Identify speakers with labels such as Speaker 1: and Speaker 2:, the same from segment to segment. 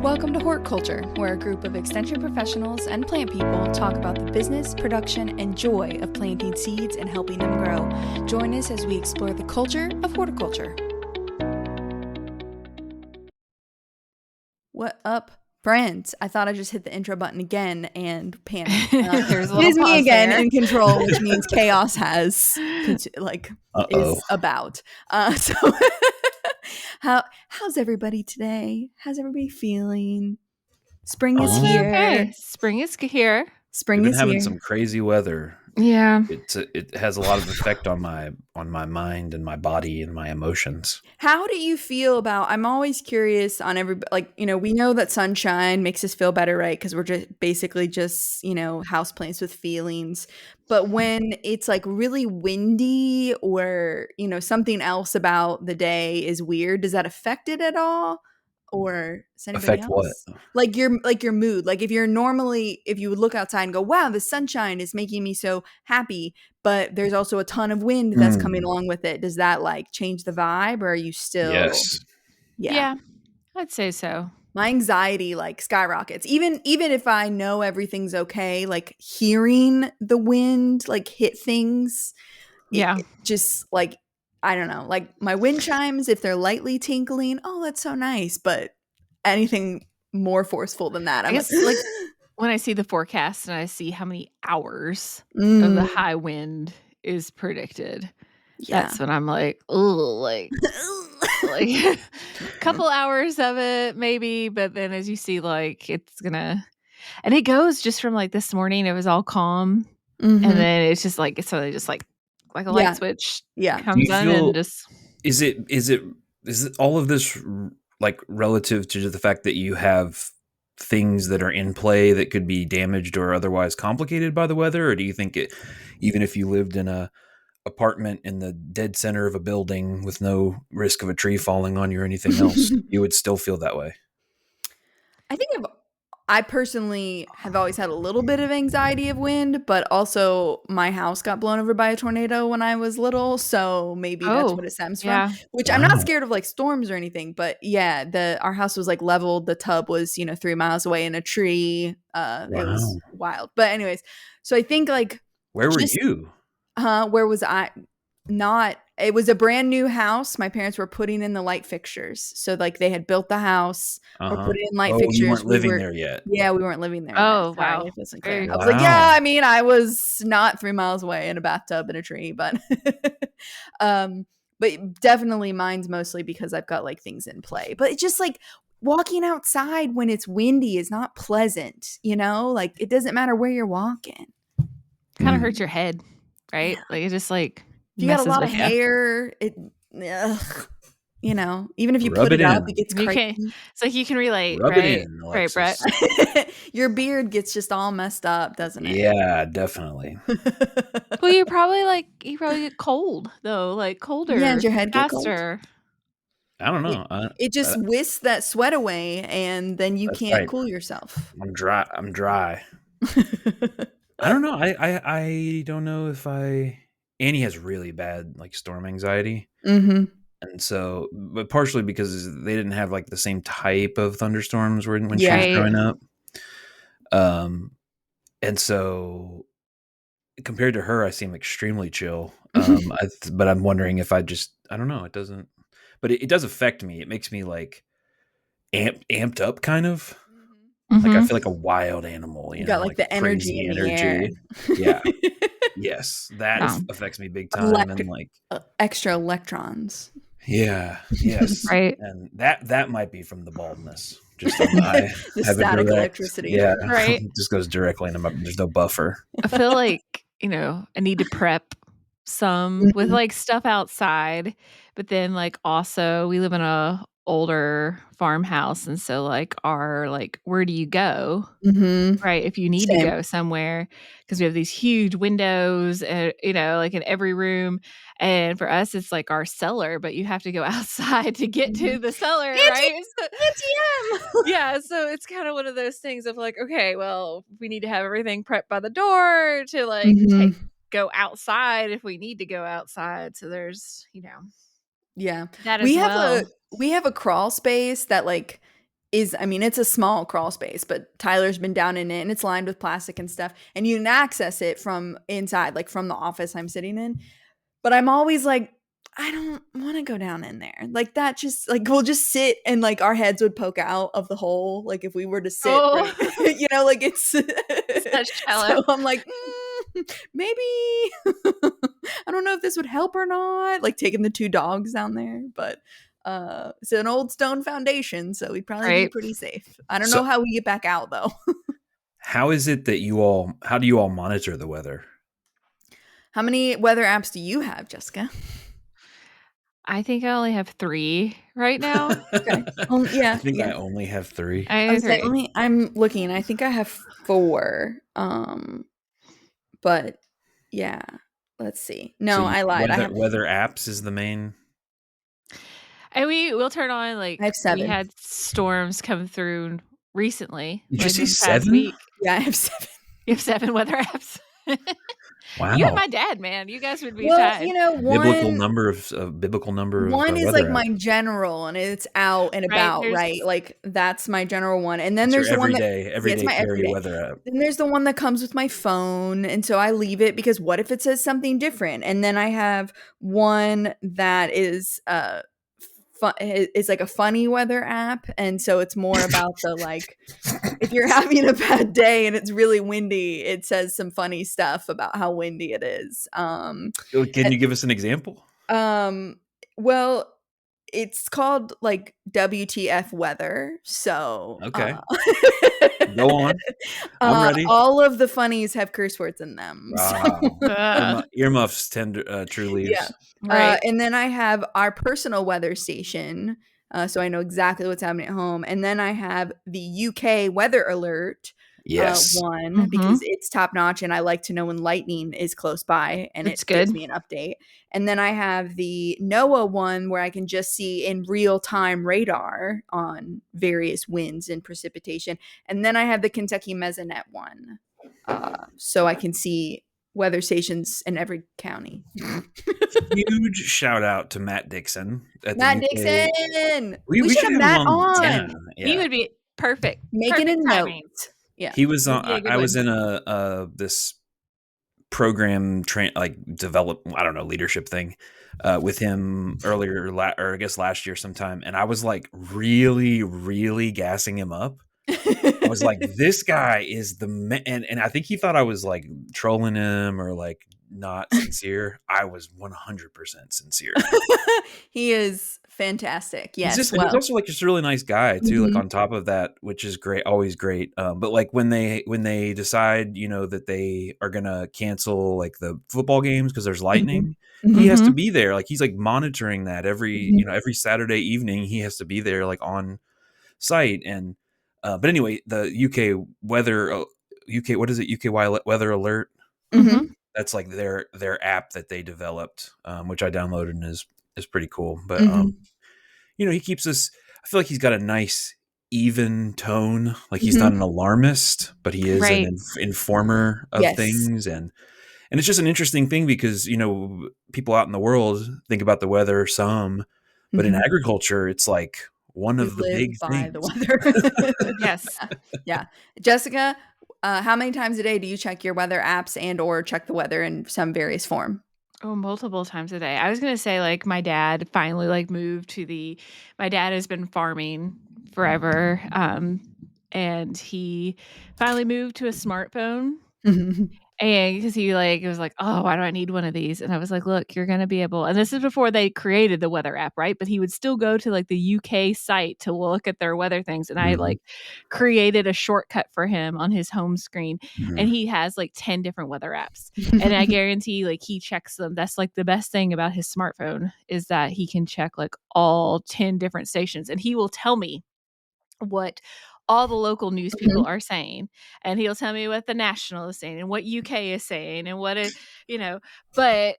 Speaker 1: Welcome to Hort Culture, where a group of extension professionals and plant people talk about the business, production, and joy of planting seeds and helping them grow. Join us as we explore the culture of horticulture. What up, friends? I thought I just hit the intro button again and panicked.
Speaker 2: There's a
Speaker 1: It
Speaker 2: little
Speaker 1: is me
Speaker 2: pause
Speaker 1: again
Speaker 2: there.
Speaker 1: in control, which means chaos is about. So how's everybody today? How's everybody feeling? Spring is here.
Speaker 2: Okay. Spring is here.
Speaker 1: Spring
Speaker 3: We've
Speaker 1: is
Speaker 3: been having
Speaker 1: here.
Speaker 3: some crazy weather.
Speaker 2: Yeah.
Speaker 3: It has a lot of effect on my mind and my body and my emotions.
Speaker 1: How do you feel about? I'm always curious on we know that sunshine makes us feel better, right? Because we're just basically houseplants with feelings. But when it's like really windy or something else about the day is weird, does that affect it at all? Or does anybody
Speaker 3: Affect
Speaker 1: else?
Speaker 3: what?
Speaker 1: Like your mood. Like if you would look outside and go, wow, the sunshine is making me so happy, but there's also a ton of wind that's coming along with it. Does that like change the vibe, or are you still?
Speaker 3: Yes.
Speaker 2: Yeah. I'd say so.
Speaker 1: My anxiety like skyrockets. Even if I know everything's okay, like hearing the wind like hit things.
Speaker 2: Yeah.
Speaker 1: It just like, I don't know, like my wind chimes, if they're lightly tinkling, oh, that's so nice. But anything more forceful than that,
Speaker 2: I
Speaker 1: I'm
Speaker 2: guess
Speaker 1: like
Speaker 2: when I see the forecast and I see how many hours of the high wind is predicted, that's when I'm like, oh, like a couple hours of it maybe, but then as you see, like it's gonna, and it goes just from like this morning, it was all calm, and then it's just like it's suddenly just like a light switch comes on and just.
Speaker 3: Is it all of this like relative to the fact that you have things that are in play that could be damaged or otherwise complicated by the weather, or do you think it, even if you lived in a apartment in the dead center of a building with no risk of a tree falling on you or anything else, you would still feel that way?
Speaker 1: I think I personally have always had a little bit of anxiety of wind, but also my house got blown over by a tornado when I was little, so maybe that's what it stems from. Which I'm not scared of like storms or anything, but yeah, our house was like leveled. The tub was 3 miles away in a tree. It was wild. But anyways, so I think like
Speaker 3: where were you?
Speaker 1: Where was I? It was a brand new house. My parents were putting in the light fixtures. So like they had built the house or put in light fixtures.
Speaker 3: You weren't living there yet.
Speaker 1: Yeah, we weren't living there
Speaker 2: Oh,
Speaker 1: yet. Sorry,
Speaker 2: wow.
Speaker 1: it wasn't clear.
Speaker 2: Wow.
Speaker 1: I was like, yeah, I mean, I was not 3 miles away in a bathtub in a tree, but but definitely mine's mostly because I've got like things in play. But it's just like walking outside when it's windy is not pleasant, like it doesn't matter where you're walking.
Speaker 2: Kind of hurts your head, right? Yeah. Like it just like
Speaker 1: if you got a lot of hair, even if you put it up, it gets crazy.
Speaker 2: It's like you can relate,
Speaker 3: Rub
Speaker 2: right?
Speaker 3: it in,
Speaker 2: right, Brett.
Speaker 1: Your beard gets just all messed up, doesn't it?
Speaker 3: Yeah, definitely.
Speaker 2: Well, you probably get cold though, like colder.
Speaker 1: Yeah, and your head
Speaker 2: faster.
Speaker 1: Get cold.
Speaker 3: I don't know.
Speaker 1: It just whisks that sweat away, and then you can't cool yourself.
Speaker 3: I'm dry. I don't know. I don't know if Annie has really bad like storm anxiety.
Speaker 1: Mm-hmm.
Speaker 3: And so, but partially because they didn't have like the same type of thunderstorms when she was growing up. And so compared to her, I seem extremely chill. But I'm wondering if I don't know. It doesn't, but it does affect me. It makes me like amped up kind of. Like I feel like a wild animal, you
Speaker 1: got
Speaker 3: know,
Speaker 1: like the energy in the air.
Speaker 3: Yeah. Yes. That affects me big time. And like
Speaker 1: extra electrons.
Speaker 3: Yeah. Yes.
Speaker 2: Right.
Speaker 3: And that might be from the baldness. Just I
Speaker 1: the static electricity.
Speaker 3: Yeah.
Speaker 2: Right.
Speaker 3: It just goes directly into there's no buffer.
Speaker 2: I feel like, I need to prep some with like stuff outside, but then like also we live in a older farmhouse, and so like where do you go, right, if you need to go somewhere, because we have these huge windows like in every room, and for us it's like our cellar, but you have to go outside to get to the cellar, right? Yeah, so it's kind of one of those things of like, okay, well, we need to have everything prepped by the door to like go outside if we need to go outside, so there's that as
Speaker 1: we have a crawl space that like is, I mean, it's a small crawl space, but Tyler's been down in it and it's lined with plastic and stuff. And you can access it from inside, like from the office I'm sitting in. But I'm always like, I don't want to go down in there. Like that just like we'll just sit and like our heads would poke out of the hole. Like if we were to sit
Speaker 2: Oh,
Speaker 1: right, like it's
Speaker 2: such shallow.
Speaker 1: so I'm like, maybe I don't know if this would help or not. Like taking the two dogs down there, but it's an old stone foundation, so we'd probably be
Speaker 2: Right.
Speaker 1: pretty safe. I don't
Speaker 3: So
Speaker 1: know how we get back out though.
Speaker 3: how is it that how do you all monitor the weather?
Speaker 1: How many weather apps do you have, Jessica?
Speaker 2: I think I only have 3 right now.
Speaker 1: Okay.
Speaker 3: I
Speaker 1: Yeah,
Speaker 3: think
Speaker 1: yeah.
Speaker 3: I only have 3.
Speaker 2: I
Speaker 1: I
Speaker 2: have
Speaker 1: was saying,
Speaker 2: 3.
Speaker 1: I'm looking. I think I have 4. But yeah. Let's see.
Speaker 3: So
Speaker 1: No, I lied. I have
Speaker 3: weather apps is the main.
Speaker 2: And we'll turn on,
Speaker 1: I have
Speaker 2: we
Speaker 1: 7.
Speaker 2: had storms come through recently,
Speaker 3: Did you
Speaker 2: like
Speaker 3: say
Speaker 2: in the past
Speaker 3: 7?
Speaker 2: week.
Speaker 1: Yeah, I have 7.
Speaker 2: You have 7 weather apps? You and
Speaker 3: Wow.
Speaker 2: my dad, man, you guys would be
Speaker 1: Well,
Speaker 2: fine.
Speaker 3: Biblical number of
Speaker 1: one is
Speaker 3: weather
Speaker 1: like
Speaker 3: apps.
Speaker 1: my general and it's out and
Speaker 2: Right,
Speaker 1: about,
Speaker 2: there's
Speaker 1: right? Like that's my general one. And then
Speaker 3: It's your
Speaker 1: there's the one that yeah, it's
Speaker 3: everyday
Speaker 1: my
Speaker 3: carry
Speaker 1: everyday.
Speaker 3: weather app.
Speaker 1: Then there's the one that comes with my phone, and so I leave it because what if it says something different? And then I have one that is is like a funny weather app, and so it's more about the like if you're having a bad day and it's really windy, it says some funny stuff about how windy it is.
Speaker 3: Oh, can you give us an example?
Speaker 1: Um, well, it's called like WTF weather. So,
Speaker 3: Okay. Go on. I'm ready.
Speaker 1: all of the funnies have curse words in them. So,
Speaker 3: Wow.
Speaker 2: Ugh,
Speaker 3: Earmuffs tend true
Speaker 1: yeah.
Speaker 3: leaves.
Speaker 2: right.
Speaker 1: And then I have our personal weather station. So I know exactly what's happening at home. And then I have the UK weather alert
Speaker 3: Yes.
Speaker 1: one because
Speaker 2: Mhm.
Speaker 1: it's top notch and I like to know when lightning is close by and it
Speaker 2: That's
Speaker 1: gives
Speaker 2: good.
Speaker 1: me an update. And then I have the NOAA one where I can just see in real time radar on various winds and precipitation. And then I have the Kentucky Mesonet one. So I can see weather stations in every county.
Speaker 3: Huge shout out to Matt Dixon at the
Speaker 1: Matt
Speaker 3: UK.
Speaker 1: Dixon!
Speaker 3: We
Speaker 1: We should
Speaker 3: should
Speaker 1: have
Speaker 3: have him
Speaker 1: Matt
Speaker 3: on. Yeah,
Speaker 1: on.
Speaker 2: He
Speaker 3: yeah.
Speaker 2: would be perfect.
Speaker 1: Making a
Speaker 2: Perfect
Speaker 1: note.
Speaker 2: timing.
Speaker 1: Yeah.
Speaker 3: He was
Speaker 2: It
Speaker 3: on.
Speaker 2: would be a good
Speaker 3: I was
Speaker 2: one.
Speaker 3: in this program like develop I don't know leadership thing with him earlier or I guess last year sometime, and I was like really gassing him up. I was like, this guy is the man, and I think he thought I was like trolling him or like not sincere. I was 100% sincere.
Speaker 1: He is fantastic. Yes.
Speaker 3: He's
Speaker 1: Well.
Speaker 3: also like just a really nice guy too. Like
Speaker 1: Mhm.
Speaker 3: on top of that, which is great, always great. But like when they decide, that they are gonna cancel like the football games because there's
Speaker 1: Mhm.
Speaker 3: lightning, he
Speaker 1: Mhm.
Speaker 3: has to
Speaker 2: Mhm.
Speaker 3: be there. Like he's like monitoring that
Speaker 1: Mhm.
Speaker 3: every Saturday evening. He has to be there like on site. And but anyway, the UK weather, UK what is it? weather alert.
Speaker 2: Mhm.
Speaker 1: Mhm.
Speaker 3: That's like their app that they developed, which I downloaded and is pretty cool. But
Speaker 1: Mhm.
Speaker 3: he keeps us. I feel like he's got a nice even tone. Like he's not
Speaker 1: Mhm.
Speaker 3: an alarmist, but he is an
Speaker 2: Right.
Speaker 3: informer of
Speaker 1: Yes.
Speaker 3: things, and it's just an interesting thing because people out in the world think about the weather some, but in
Speaker 1: Mhm.
Speaker 3: agriculture, it's like one
Speaker 1: We
Speaker 3: of the big
Speaker 1: live by the
Speaker 3: things.
Speaker 1: weather.
Speaker 2: Yes.
Speaker 1: Yeah. Yeah. Jessica, how many times a day do you check your weather apps and or check the weather in some various form?
Speaker 2: Oh, multiple times a day. I was gonna say, my dad finally, moved to the my dad has been farming forever, and he finally moved to a smartphone. And because he, was like, "Oh, why do I need one of these?" And I was like, "Look, you're gonna be able," and this is before they created the weather app, right? But he would still go to, the UK site to look at their weather things, and I,
Speaker 3: Mhm,
Speaker 2: created a shortcut for him on his home screen, and
Speaker 3: mhm.
Speaker 2: he has, 10 different weather apps, and I guarantee, he checks them. That's, the best thing about his smartphone is that he can check, all 10 different stations, and he will tell me what all the local news people
Speaker 1: Mhm.
Speaker 2: are saying, and he'll tell me what the National is saying and what UK is saying and what it you know, but,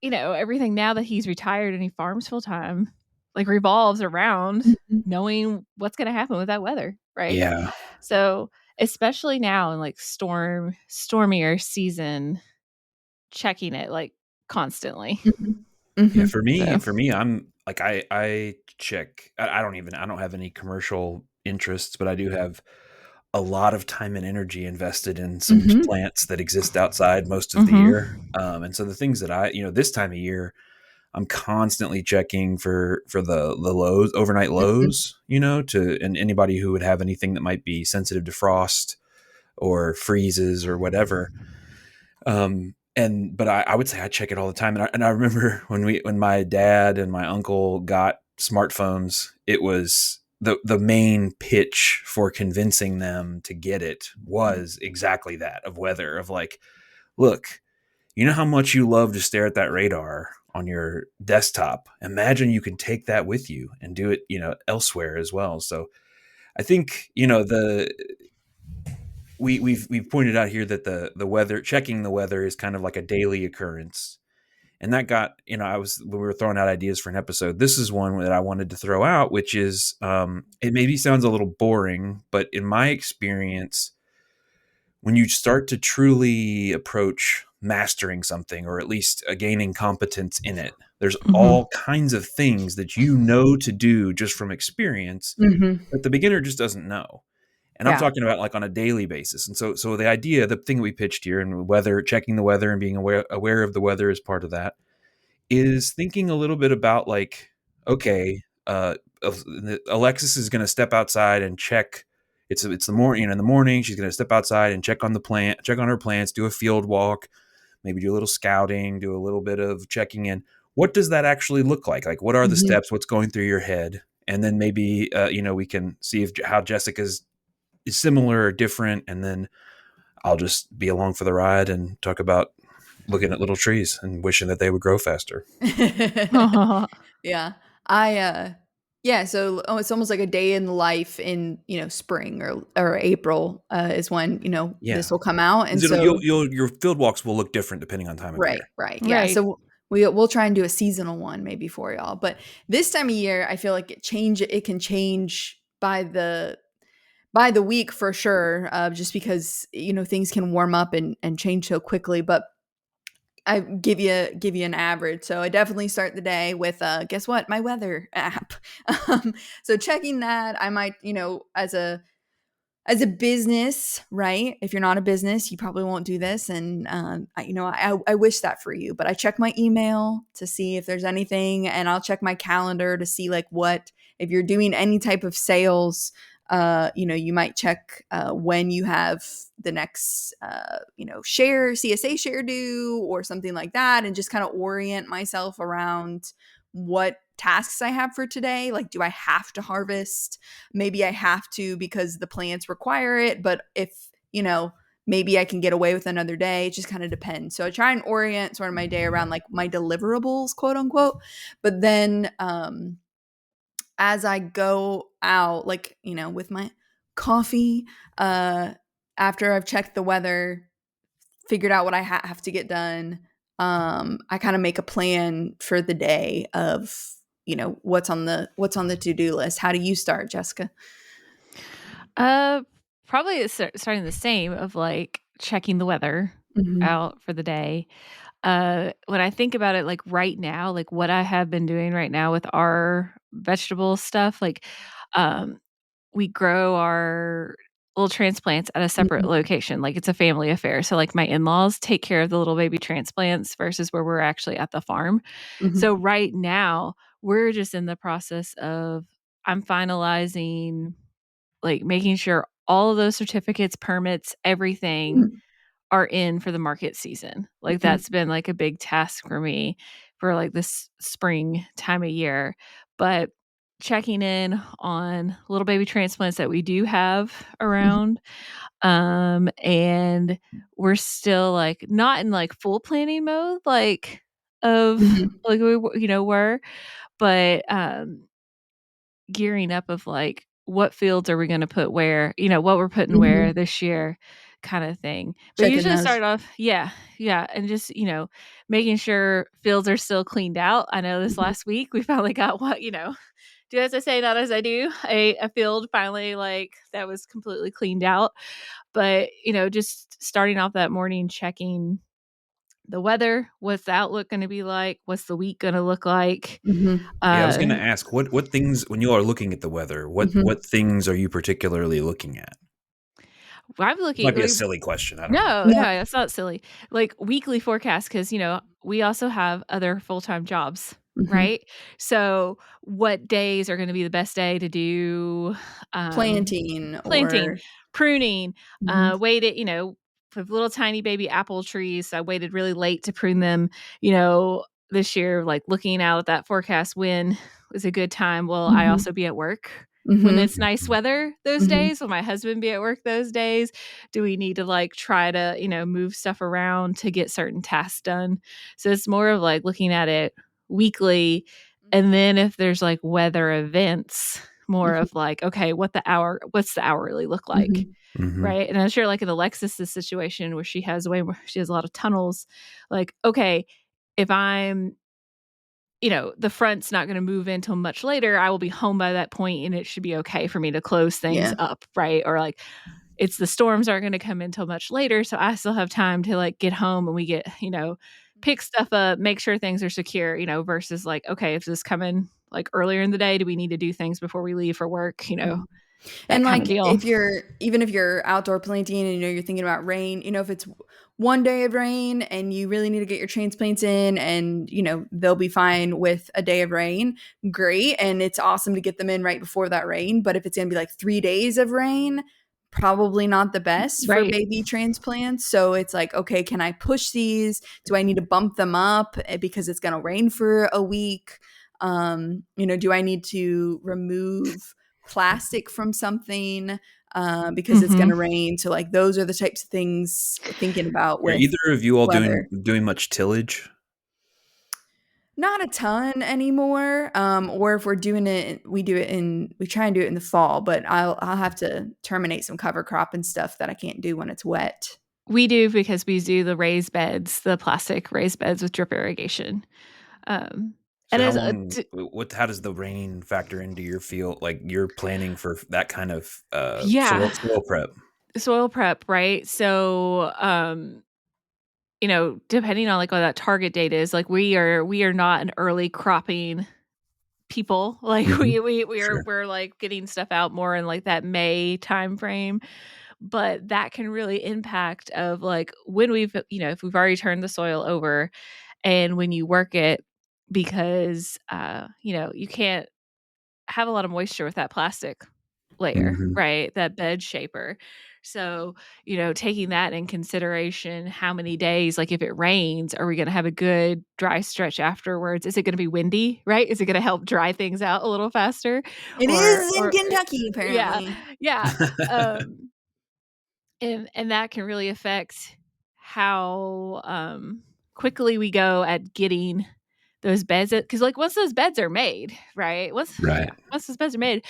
Speaker 2: everything now that he's retired and he farms full time, revolves around
Speaker 1: Mhm.
Speaker 2: knowing what's gonna happen with that weather, right?
Speaker 3: Yeah,
Speaker 2: So, especially now in, stormier season, checking it, constantly.
Speaker 1: Mhm.
Speaker 3: yeah.
Speaker 1: Mhm.
Speaker 3: For me,
Speaker 2: So
Speaker 3: I'm like I check. I don't have any commercial interests, but I do have a lot of time and energy invested in some
Speaker 1: Mhm.
Speaker 3: plants that exist outside most of the
Speaker 2: Mhm.
Speaker 3: year. And so the things that this time of year, I'm constantly checking for the lows, overnight
Speaker 1: Mhm.
Speaker 3: lows, and anybody who would have anything that might be sensitive to frost or freezes or whatever. But I would say I check it all the time. And I remember when my dad and my uncle got smartphones, it was the main pitch for convincing them to get it was exactly that, of weather, of like, look, you know how much you love to stare at that radar on your desktop. Imagine you can take that with you and do it, elsewhere as well. So I think, the we've pointed out here that the weather, checking the weather, is kind of like a daily occurrence. And that got, I was when we were throwing out ideas for an episode, this is one that I wanted to throw out, which is, it maybe sounds a little boring, but in my experience, when you start to truly approach mastering something, or at least gaining competence in it, there's
Speaker 2: Mhm.
Speaker 3: all kinds of things that you know to do just from experience
Speaker 1: Mhm.
Speaker 3: that the beginner just doesn't know. And I'm
Speaker 1: Yeah.
Speaker 3: talking about like on a daily basis. And so the idea, the thing that we pitched here, and weather, checking the weather and being aware of the weather is part of that, is thinking a little bit about like, okay, Alexis is going to step outside and check. It's the morning. In the morning, she's going to step outside and check on the plant, check on her plants, do a field walk, maybe do a little scouting, do a little bit of checking in. What does that actually look like? Like, what are the
Speaker 1: Mhm.
Speaker 3: steps? What's going through your head? And then maybe we can see if how Jessica's is similar or different, and then I'll just be along for the ride and talk about looking at little trees and wishing that they would grow faster.
Speaker 1: Yeah. I, yeah, so, it's almost like a day in the life in, spring or April, is when,
Speaker 3: Yeah,
Speaker 1: this will come out, and
Speaker 3: because you'll,
Speaker 1: so
Speaker 3: your field walks will look different depending on time of
Speaker 1: right,
Speaker 3: year.
Speaker 1: right, yeah,
Speaker 2: Right.
Speaker 1: so we'll try and do a seasonal one maybe for y'all, but this time of year, I feel like it can change by the week for sure, just because, things can warm up and change so quickly, but I give you an average. So I definitely start the day with guess what? My weather app. So checking that, I might, as a business, right? If you're not a business, you probably won't do this, and I wish that for you. But I check my email to see if there's anything, and I'll check my calendar to see like what if you're doing any type of sales. You might check when you have the next, share CSA share due or something like that, and just kind of orient myself around what tasks I have for today. Like, do I have to harvest? Maybe I have to because the plants require it, but if, maybe I can get away with another day. It just kind of depends. So I try and orient sort of my day around like my deliverables, quote unquote. But then as I go out, like, with my coffee, uh, after I've checked the weather, figured out what I have to get done, I kind of make a plan for the day of, what's on the to-do list. How do you start, Jessica?
Speaker 2: Uh, Probably starting the same of, like, checking the weather
Speaker 1: Mhm.
Speaker 2: out for the day. When I think about it, like, right now, like, what I have been doing right now with our vegetable stuff, like, um, we grow our little transplants at a separate
Speaker 1: Mhm.
Speaker 2: location, like, it's a family affair, so, like, my in-laws take care of the little baby transplants versus where we're actually at the farm.
Speaker 1: Mhm.
Speaker 2: So right now, we're just in the process of I'm finalizing, like, making sure all of those certificates, permits, everything
Speaker 1: Mhm.
Speaker 2: are in for the market season. Like,
Speaker 1: Mhm.
Speaker 2: that's been, like, a big task for me for, like, this spring time of year, but checking in on little baby transplants that we do have
Speaker 1: Mhm.
Speaker 2: around, and we're still, like, not in, like, full planning mode, like, of
Speaker 1: Mhm.
Speaker 2: like, were, but, gearing up of, like, what fields are we gonna put where, what we're putting where
Speaker 1: Mhm.
Speaker 2: this year kinda thing. But
Speaker 1: Checking
Speaker 2: usually
Speaker 1: those.
Speaker 2: start off yeah, yeah, and just, making sure fields are still cleaned out. I know this
Speaker 1: Mhm.
Speaker 2: last week, we finally got do as I say, not as I do, a field finally, like, that was completely cleaned out. But, just starting off that morning checking the weather, what's the outlook going to be like, what's the week going to look like.
Speaker 1: Mhm.
Speaker 3: Yeah, I was
Speaker 2: Uh,
Speaker 3: gonna ask what things when you are looking at the weather,
Speaker 1: Mhm.
Speaker 3: what things are you particularly looking at?
Speaker 2: I'm
Speaker 3: This
Speaker 2: looking
Speaker 3: might be a
Speaker 2: like,
Speaker 3: silly question. I don't know.
Speaker 2: no, no,
Speaker 1: Yeah.
Speaker 2: that's not silly. Like weekly forecast, because we also have other full time jobs,
Speaker 1: Mhm.
Speaker 2: right? So, what days are going to be the best day to do um,
Speaker 1: Planting
Speaker 2: planting,
Speaker 1: or
Speaker 2: pruning?
Speaker 1: Mhm.
Speaker 2: Waited, with little tiny baby apple trees. I waited really late to prune them. You know, this year, like looking out at that forecast, when was a good time? Will I
Speaker 1: Mhm.
Speaker 2: also be at work? When
Speaker 1: Mhm.
Speaker 2: it's nice
Speaker 3: Mhm.
Speaker 2: weather those
Speaker 1: Mhm.
Speaker 2: days? Will my husband be at work those days? Do we need to like try to, move stuff around to get certain tasks done? So it's more of like looking at it weekly. And then if there's like weather events, more
Speaker 1: Mhm.
Speaker 2: of like, okay, what's the hour really look like?
Speaker 1: Mhm.
Speaker 3: Mhm.
Speaker 2: Right. And I'm sure like in Alexis's situation where she has a lot of tunnels, like, okay, if I'm the front's not going to move in till much later, I will be home by that point and it should be okay for me to close things
Speaker 1: Yeah.
Speaker 2: up, right? Or like it's the storms aren't going to come in till much later, so I still have time to like get home and we get, pick stuff up, make sure things are secure, versus like, okay, if this coming like earlier in the day, do we need to do things before we leave for work,
Speaker 1: Mhm.
Speaker 2: that
Speaker 1: And
Speaker 2: kind of
Speaker 1: like
Speaker 2: deal.
Speaker 1: if you're even if you're outdoor planting and you're thinking about rain, if it's one day of rain and you really need to get your transplants in and they'll be fine with a day of rain, great. And it's awesome to get them in right before that rain. But if it's gonna be like 3 days of rain, probably not the best for
Speaker 2: Right.
Speaker 1: baby transplants. So it's like, okay, can I push these? Do I need to bump them up because it's gonna rain for a week? Do I need to remove plastic from something because it's going
Speaker 2: Mhm.
Speaker 1: to rain? So like those are the types of things thinking about
Speaker 3: Are
Speaker 1: with
Speaker 3: either of you all
Speaker 1: weather.
Speaker 3: doing much tillage?
Speaker 1: Not a ton anymore. Or if we're doing it, we try and do it in the fall, but I'll have to terminate some cover crop and stuff that I can't do when it's wet.
Speaker 2: We do because we do the raised beds, the plastic raised beds with drip irrigation. Um,
Speaker 3: So
Speaker 2: and
Speaker 3: how
Speaker 2: as
Speaker 3: long how does the rain factor into your field like you're planning for that kind of
Speaker 2: yeah,
Speaker 3: soil prep?
Speaker 2: soil prep, right? So, depending on like what that target date is, like we are not an early cropping people. Like
Speaker 3: Mhm. Sure.
Speaker 2: we're like getting stuff out more in like that May time frame. But that can really impact of like when if we've already turned the soil over and when you work it, because you can't have a lot of moisture with that plastic layer,
Speaker 3: Mhm.
Speaker 2: right? That bed shaper. So, taking that in consideration, how many days, like if it rains, are we going to have a good dry stretch afterwards? Is it going to be windy, right? Is it going to help dry things out a little faster?
Speaker 1: It
Speaker 2: Or,
Speaker 1: is in
Speaker 2: or,
Speaker 1: Kentucky,
Speaker 2: yeah,
Speaker 1: apparently.
Speaker 2: yeah. Um, and that can really affect how quickly we go at getting those beds, because like once those beds are made, right?
Speaker 3: Right.
Speaker 2: Once those beds are made,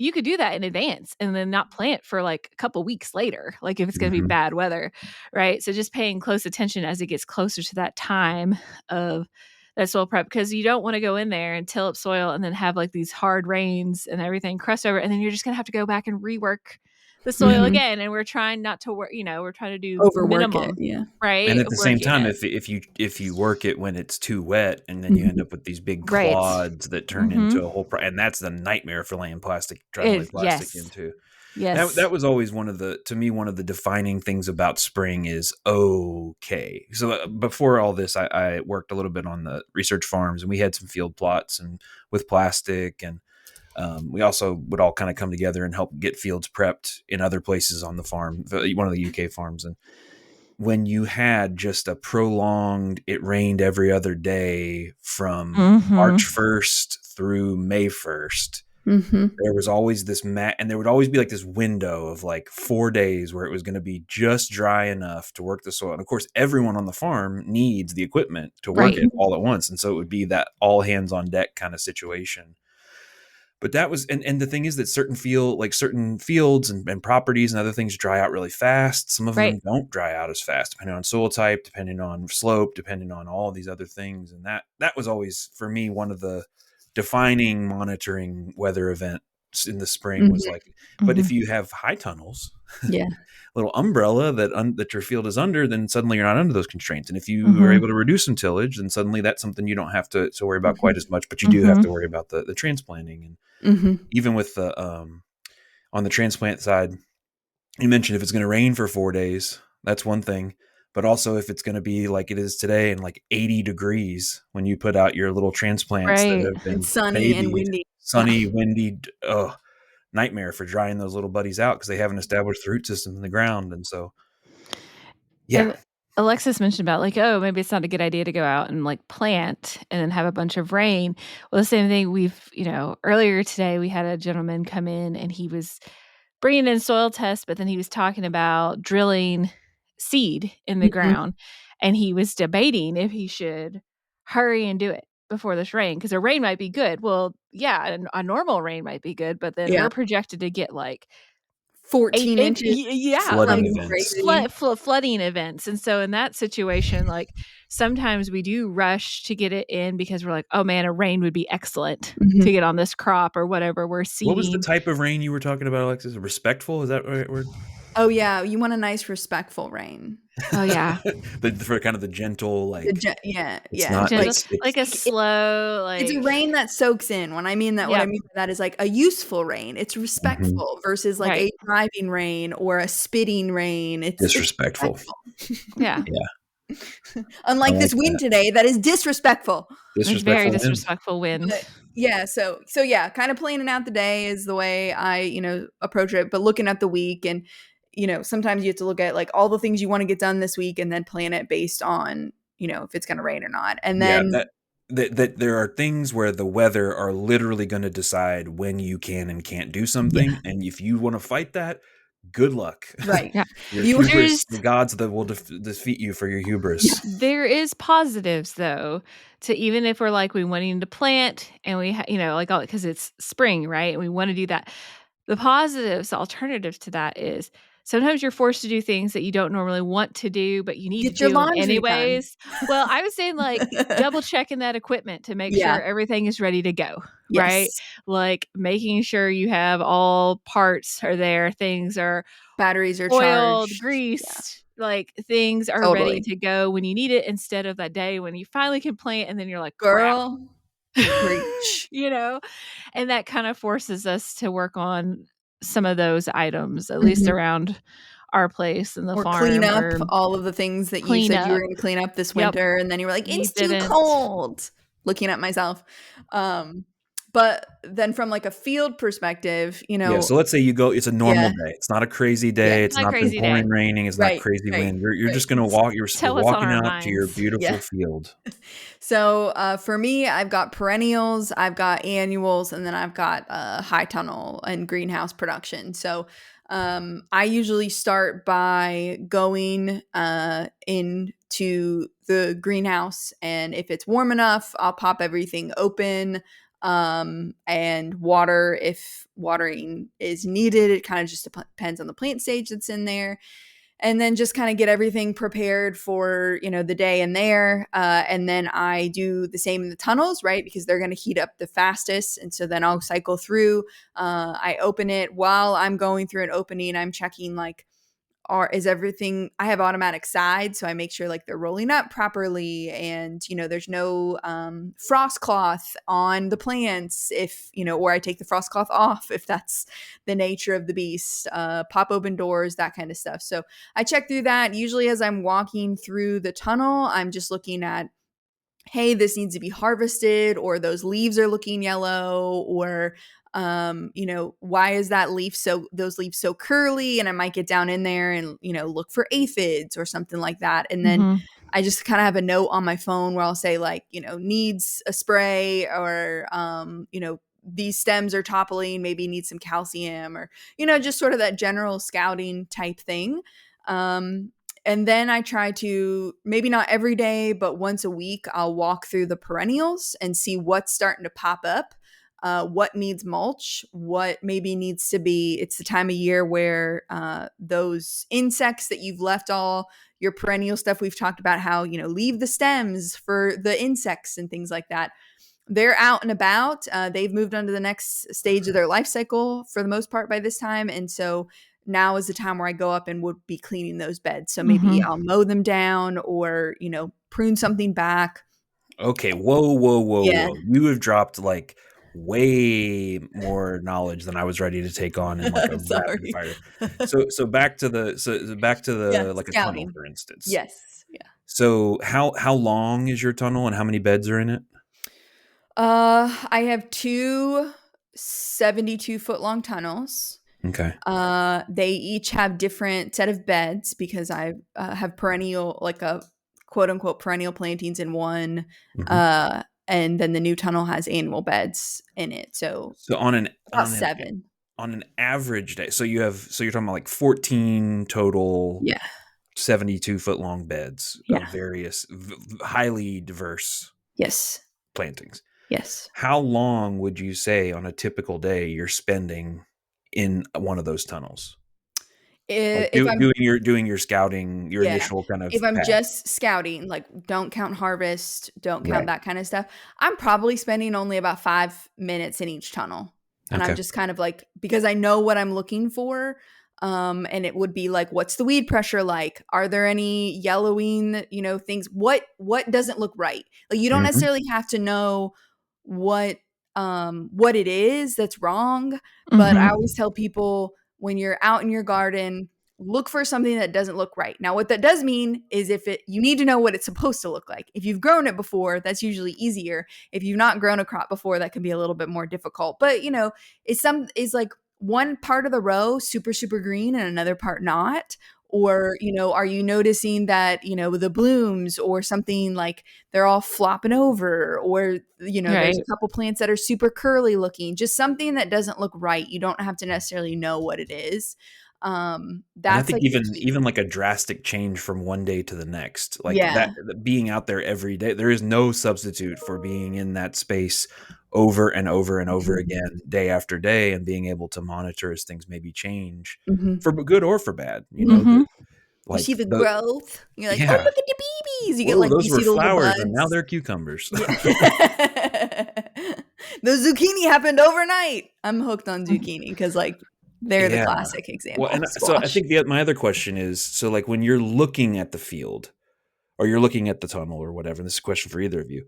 Speaker 2: you could do that in advance and then not plant for like a couple weeks later, like if it's going to be
Speaker 3: Mhm.
Speaker 2: bad weather, right? So just paying close attention as it gets closer to that time of that soil prep, because you don't want to go in there and till up soil and then have like these hard rains and everything crust over, and then you're just going to have to go back and rework the soil
Speaker 1: Mhm.
Speaker 2: again. And we're trying not to work, we're trying to do
Speaker 1: Overwork it.
Speaker 2: minimum,
Speaker 1: Yeah.
Speaker 3: And
Speaker 2: right?
Speaker 3: at the same
Speaker 2: Working
Speaker 3: time,
Speaker 2: it.
Speaker 3: if you work it when it's too wet, and then you end
Speaker 1: Mhm.
Speaker 3: up with these big
Speaker 2: Right.
Speaker 3: clods that turn into
Speaker 2: Mhm.
Speaker 3: a whole and that's the nightmare for laying plastic trying to lay plastic
Speaker 2: Yes.
Speaker 3: into. That
Speaker 2: Yes.
Speaker 3: was always one of the defining things about spring is okay. So before all this, I worked a little bit on the research farms, and we had some field plots and with plastic, and we also would all kind of come together and help get fields prepped in other places on the farm, one of the UK farms. And when you had just a prolonged, it rained every other day from
Speaker 2: Mhm.
Speaker 3: March 1st through May 1st,
Speaker 1: Mhm.
Speaker 3: there was always this and there would always be like this window of like 4 days where it was going to be just dry enough to work the soil. And of course, everyone on the farm needs the equipment to work
Speaker 2: Right.
Speaker 3: it all at once. And so it would be that all hands on deck kind of situation. But that was, and the thing is that certain fields and properties and other things dry out really fast. Some of
Speaker 2: Right.
Speaker 3: them don't dry out as fast, depending on soil type, depending on slope, depending on all these other things. And that was always for me one of the defining monitoring weather event in the spring was
Speaker 1: Mhm.
Speaker 3: like. But if
Speaker 2: Mhm.
Speaker 3: you have high tunnels,
Speaker 1: Yeah.
Speaker 3: little umbrella that your field is under, then suddenly you're not under those constraints. And if you are
Speaker 2: Mhm.
Speaker 3: able to reduce some tillage, then suddenly that's something you don't have to worry about quite
Speaker 1: Mhm.
Speaker 3: as much. But you do have to
Speaker 2: Mhm.
Speaker 3: worry about the transplanting. And
Speaker 1: Mhm.
Speaker 3: even with the on the transplant side, you mentioned if it's going to rain for 4 days, that's one thing. But also if it's going to be like it is today and like 80 degrees when you put out your little transplants that
Speaker 2: Right.
Speaker 3: have
Speaker 1: And
Speaker 3: been
Speaker 1: sunny and
Speaker 3: babied,
Speaker 1: windy. Yeah.
Speaker 3: sunny, windy, nightmare for drying those little buddies out because they haven't established the root system in the ground. And so, yeah,
Speaker 2: And Alexis mentioned about like, oh, maybe it's not a good idea to go out and like plant and then have a bunch of rain. Well, the same thing earlier today we had a gentleman come in and he was bringing in soil tests, but then he was talking about drilling seed in the
Speaker 1: Mhm.
Speaker 2: ground and he was debating if he should hurry and do it before this rain because a rain might be good. Well, yeah, a normal rain might be good, but then
Speaker 1: Yeah.
Speaker 2: we're projected to get like 8
Speaker 1: 14
Speaker 2: 8
Speaker 1: inches,
Speaker 2: yeah,
Speaker 3: flooding
Speaker 2: like,
Speaker 1: something
Speaker 3: events.
Speaker 1: crazy.
Speaker 2: flooding events, and so in that situation, like, sometimes we do rush to get it in because we're like, "Oh, man, a rain would be excellent to
Speaker 1: Mhm.
Speaker 2: get on this crop," or whatever we're
Speaker 3: What was the
Speaker 2: seeding.
Speaker 3: type of rain you were talking about, Alexis? Respectful? Is that the right word?
Speaker 1: Oh, yeah, you want a nice respectful rain.
Speaker 2: Oh, yeah.
Speaker 3: For kind of the gentle, like
Speaker 1: Yeah,
Speaker 3: it's
Speaker 1: yeah,
Speaker 3: not,
Speaker 1: like,
Speaker 2: Gentle
Speaker 3: it's
Speaker 2: like a
Speaker 1: it
Speaker 2: slow,
Speaker 1: it's a
Speaker 2: like
Speaker 1: rain that soaks in. What I
Speaker 2: yep,
Speaker 1: mean by that is, like, a useful rain. It's
Speaker 3: mhm,
Speaker 1: respectful versus, like,
Speaker 2: right.
Speaker 1: a driving rain or a spitting rain. It's
Speaker 3: disrespectful.
Speaker 1: respectful.
Speaker 2: Yeah.
Speaker 3: Yeah, I
Speaker 1: Unlike this
Speaker 3: like
Speaker 1: wind
Speaker 3: that.
Speaker 1: today that is disrespectful.
Speaker 2: It's very
Speaker 3: Disrespectful wind.
Speaker 2: disrespectful wind.
Speaker 1: But yeah, so yeah, kind of planning out the day is the way I, approach it, but looking at the week and sometimes you have to look at like all the things you want to get done this week and then plan it based on, if it's going to rain or not. And
Speaker 3: Yeah,
Speaker 1: then
Speaker 3: that there are things where the weather are literally gonna decide when you can and can't do
Speaker 1: yeah,
Speaker 3: something, and if you wanna fight that, good luck.
Speaker 1: right.
Speaker 2: Yeah.
Speaker 3: Your
Speaker 1: You
Speaker 3: hubris,
Speaker 2: There's
Speaker 3: the gods that will defeat you for your hubris.
Speaker 1: yes.
Speaker 2: There is positives though to even if we're like we wanting to plant and we like all because it's spring, right? And we want to do that. The positives, the alternative to that is sometimes you're forced to do things that you don't normally want to do, but you need to
Speaker 1: Get your
Speaker 2: do them
Speaker 1: laundry done.
Speaker 2: anyways. Well, I was saying like double checking that equipment to make
Speaker 1: Yeah.
Speaker 2: sure everything is ready to go, right?
Speaker 1: Yes.
Speaker 2: Like making sure you have all parts are there, things are
Speaker 1: Batteries are
Speaker 2: oiled,
Speaker 1: charged. Yeah,
Speaker 2: greased, like things are ready
Speaker 1: totally.
Speaker 2: to go when you need it instead of that day when you finally can plant and then you're like, "Crap."
Speaker 1: Girl, preach.
Speaker 2: You know? And that kind of forces us to work on some of those items, at least
Speaker 1: Mhm.
Speaker 2: around our place and the
Speaker 1: Or clean
Speaker 2: farm
Speaker 1: up
Speaker 2: or
Speaker 1: all of the things that you
Speaker 2: clean
Speaker 1: said you were
Speaker 2: up.
Speaker 1: gonna clean up this
Speaker 2: Yep.
Speaker 1: winter, and then you were like,
Speaker 2: You
Speaker 1: "It's too
Speaker 2: didn't.
Speaker 1: cold." Looking at myself. Um, but then from, like, a field perspective,
Speaker 3: Yeah, so let's say you go, it's a normal
Speaker 1: yeah,
Speaker 3: day. It's not a crazy
Speaker 1: yeah,
Speaker 3: day,
Speaker 2: It's
Speaker 3: it's
Speaker 2: not a
Speaker 3: not been
Speaker 2: crazy day.
Speaker 3: pouring raining, it's not
Speaker 1: right,
Speaker 3: crazy
Speaker 1: right,
Speaker 3: wind. You're
Speaker 1: right.
Speaker 3: just gonna you're
Speaker 2: Tell what's on
Speaker 3: walking
Speaker 2: our
Speaker 3: out to your
Speaker 2: minds.
Speaker 1: Yeah.
Speaker 3: beautiful field.
Speaker 1: So, for me, I've got perennials, I've got annuals, and then I've got, high tunnel and greenhouse production. So, I usually start by going, into the greenhouse, and if it's warm enough, I'll pop everything open, and water if watering is needed. It kind of just depends on the plant stage that's in there, and then just kind of get everything prepared for the day in there, and then I do the same in the tunnels, right, because they're going to heat up the fastest, and so then I'll cycle through. I open it. While I'm going through an opening, I'm checking like, is everything, I have automatic sides, so I make sure like they're rolling up properly, and there's no frost cloth on the plants, if or I take the frost cloth off if that's the nature of the beast. Pop open doors, that kind of stuff. So I check through that. Usually as I'm walking through the tunnel, I'm just looking at, hey, this needs to be harvested, or those leaves are looking yellow, or why is those leaves so curly? And I might get down in there and look for aphids or something like that. And then
Speaker 2: Mhm.
Speaker 1: I just kind of have a note on my phone where I'll say like, needs a spray, or these stems are toppling, maybe need some calcium, or just sort of that general scouting type thing. um and then I try to, maybe not every day, but once a week, I'll walk through the perennials and see what's starting to pop up, what needs mulch, what maybe needs to be. It's the time of year where those insects that you've left all your perennial stuff, we've talked about how, leave the stems for the insects and things like that. they're out and about. They've moved on to the next stage of their life cycle for the most part by this time. And so now is the time where I go up and would be cleaning those beds. So maybe
Speaker 2: Mhm.
Speaker 1: I'll mow them down or, prune something back.
Speaker 3: Okay, whoa, whoa, whoa,
Speaker 1: Yeah.
Speaker 3: whoa. You have dropped like way more knowledge than I was ready to take on in like a rapid
Speaker 1: Sorry.
Speaker 3: fire. So back to
Speaker 1: Yeah,
Speaker 3: the like a tunnel,
Speaker 1: scouting.
Speaker 3: for instance.
Speaker 1: Yes. Yeah.
Speaker 3: So how long is your tunnel and how many beds are in it?
Speaker 1: I have two 72-foot long tunnels.
Speaker 3: Okay.
Speaker 1: They each have different set of beds because I have perennial, like a quote unquote perennial plantings in one.
Speaker 3: Hmm.
Speaker 1: And then the new tunnel has annual beds in it. So
Speaker 3: So on an
Speaker 1: about seven.
Speaker 3: on an average day, so you're talking about like 14 total
Speaker 1: Yeah.
Speaker 3: 72-foot long beds
Speaker 1: Yeah.
Speaker 3: of various highly diverse
Speaker 1: Yes.
Speaker 3: plantings.
Speaker 1: Yes.
Speaker 3: How long would you say on a typical day you're spending in one of those tunnels? Like
Speaker 1: If I'm
Speaker 3: doing your scouting, your
Speaker 1: Yeah.
Speaker 3: initial kind
Speaker 1: If
Speaker 3: of
Speaker 1: I'm
Speaker 3: pass.
Speaker 1: just scouting, like, don't count harvest, don't count
Speaker 3: Right.
Speaker 1: that kinda stuff, I'm probably spending only about 5 minutes in each tunnel, and I'm
Speaker 3: Okay.
Speaker 1: just kind of, like, because I know what I'm looking for, and it would be like, what's the weed pressure like? Are there any yellowing, things? What doesn't look right? Like, you don't
Speaker 3: Mhm.
Speaker 1: necessarily have to know what, what it is that's wrong, but I
Speaker 2: Mhm.
Speaker 1: always tell people, when you're out in your garden, look for something that doesn't look right. Now, what that does mean is you need to know what it's supposed to look like. If you've grown it before, that's usually easier. If you've not grown a crop before, that can be a little bit more difficult. But it's like one part of the row super super green and another part not. Or, are you noticing that, the blooms or something like they're all flopping over, or, there's a
Speaker 2: Right.
Speaker 1: couple plants that are super curly looking, just something that doesn't look right. You don't have to necessarily know what it is.
Speaker 3: And I
Speaker 1: That's
Speaker 3: think
Speaker 1: like the key.
Speaker 3: even like a drastic change from one day to the next, like
Speaker 1: Yeah.
Speaker 3: being out there every day, there is no substitute for being in that space over and over and over
Speaker 1: Mhm.
Speaker 3: again, day after day, and being able to monitor as things maybe change
Speaker 1: Mhm.
Speaker 3: for good or for bad.
Speaker 1: Mhm. You see
Speaker 3: Like
Speaker 1: the
Speaker 3: the
Speaker 1: growth. You're like, "Oh,
Speaker 3: yeah.
Speaker 1: look at the babies." You get
Speaker 3: Whoa,
Speaker 1: like
Speaker 3: those
Speaker 1: you
Speaker 3: were
Speaker 1: see the little
Speaker 3: flowers and now
Speaker 1: buds.
Speaker 3: they're cucumbers.
Speaker 1: Yeah. The zucchini happened overnight. I'm hooked on zucchini because, like, they're the
Speaker 3: Yeah.
Speaker 1: classic
Speaker 3: Well,
Speaker 1: example.
Speaker 3: and so I
Speaker 1: Squash.
Speaker 3: think my other question is, so like when you're looking at the field or you're looking at the tunnel or whatever, and this is a question for either of you.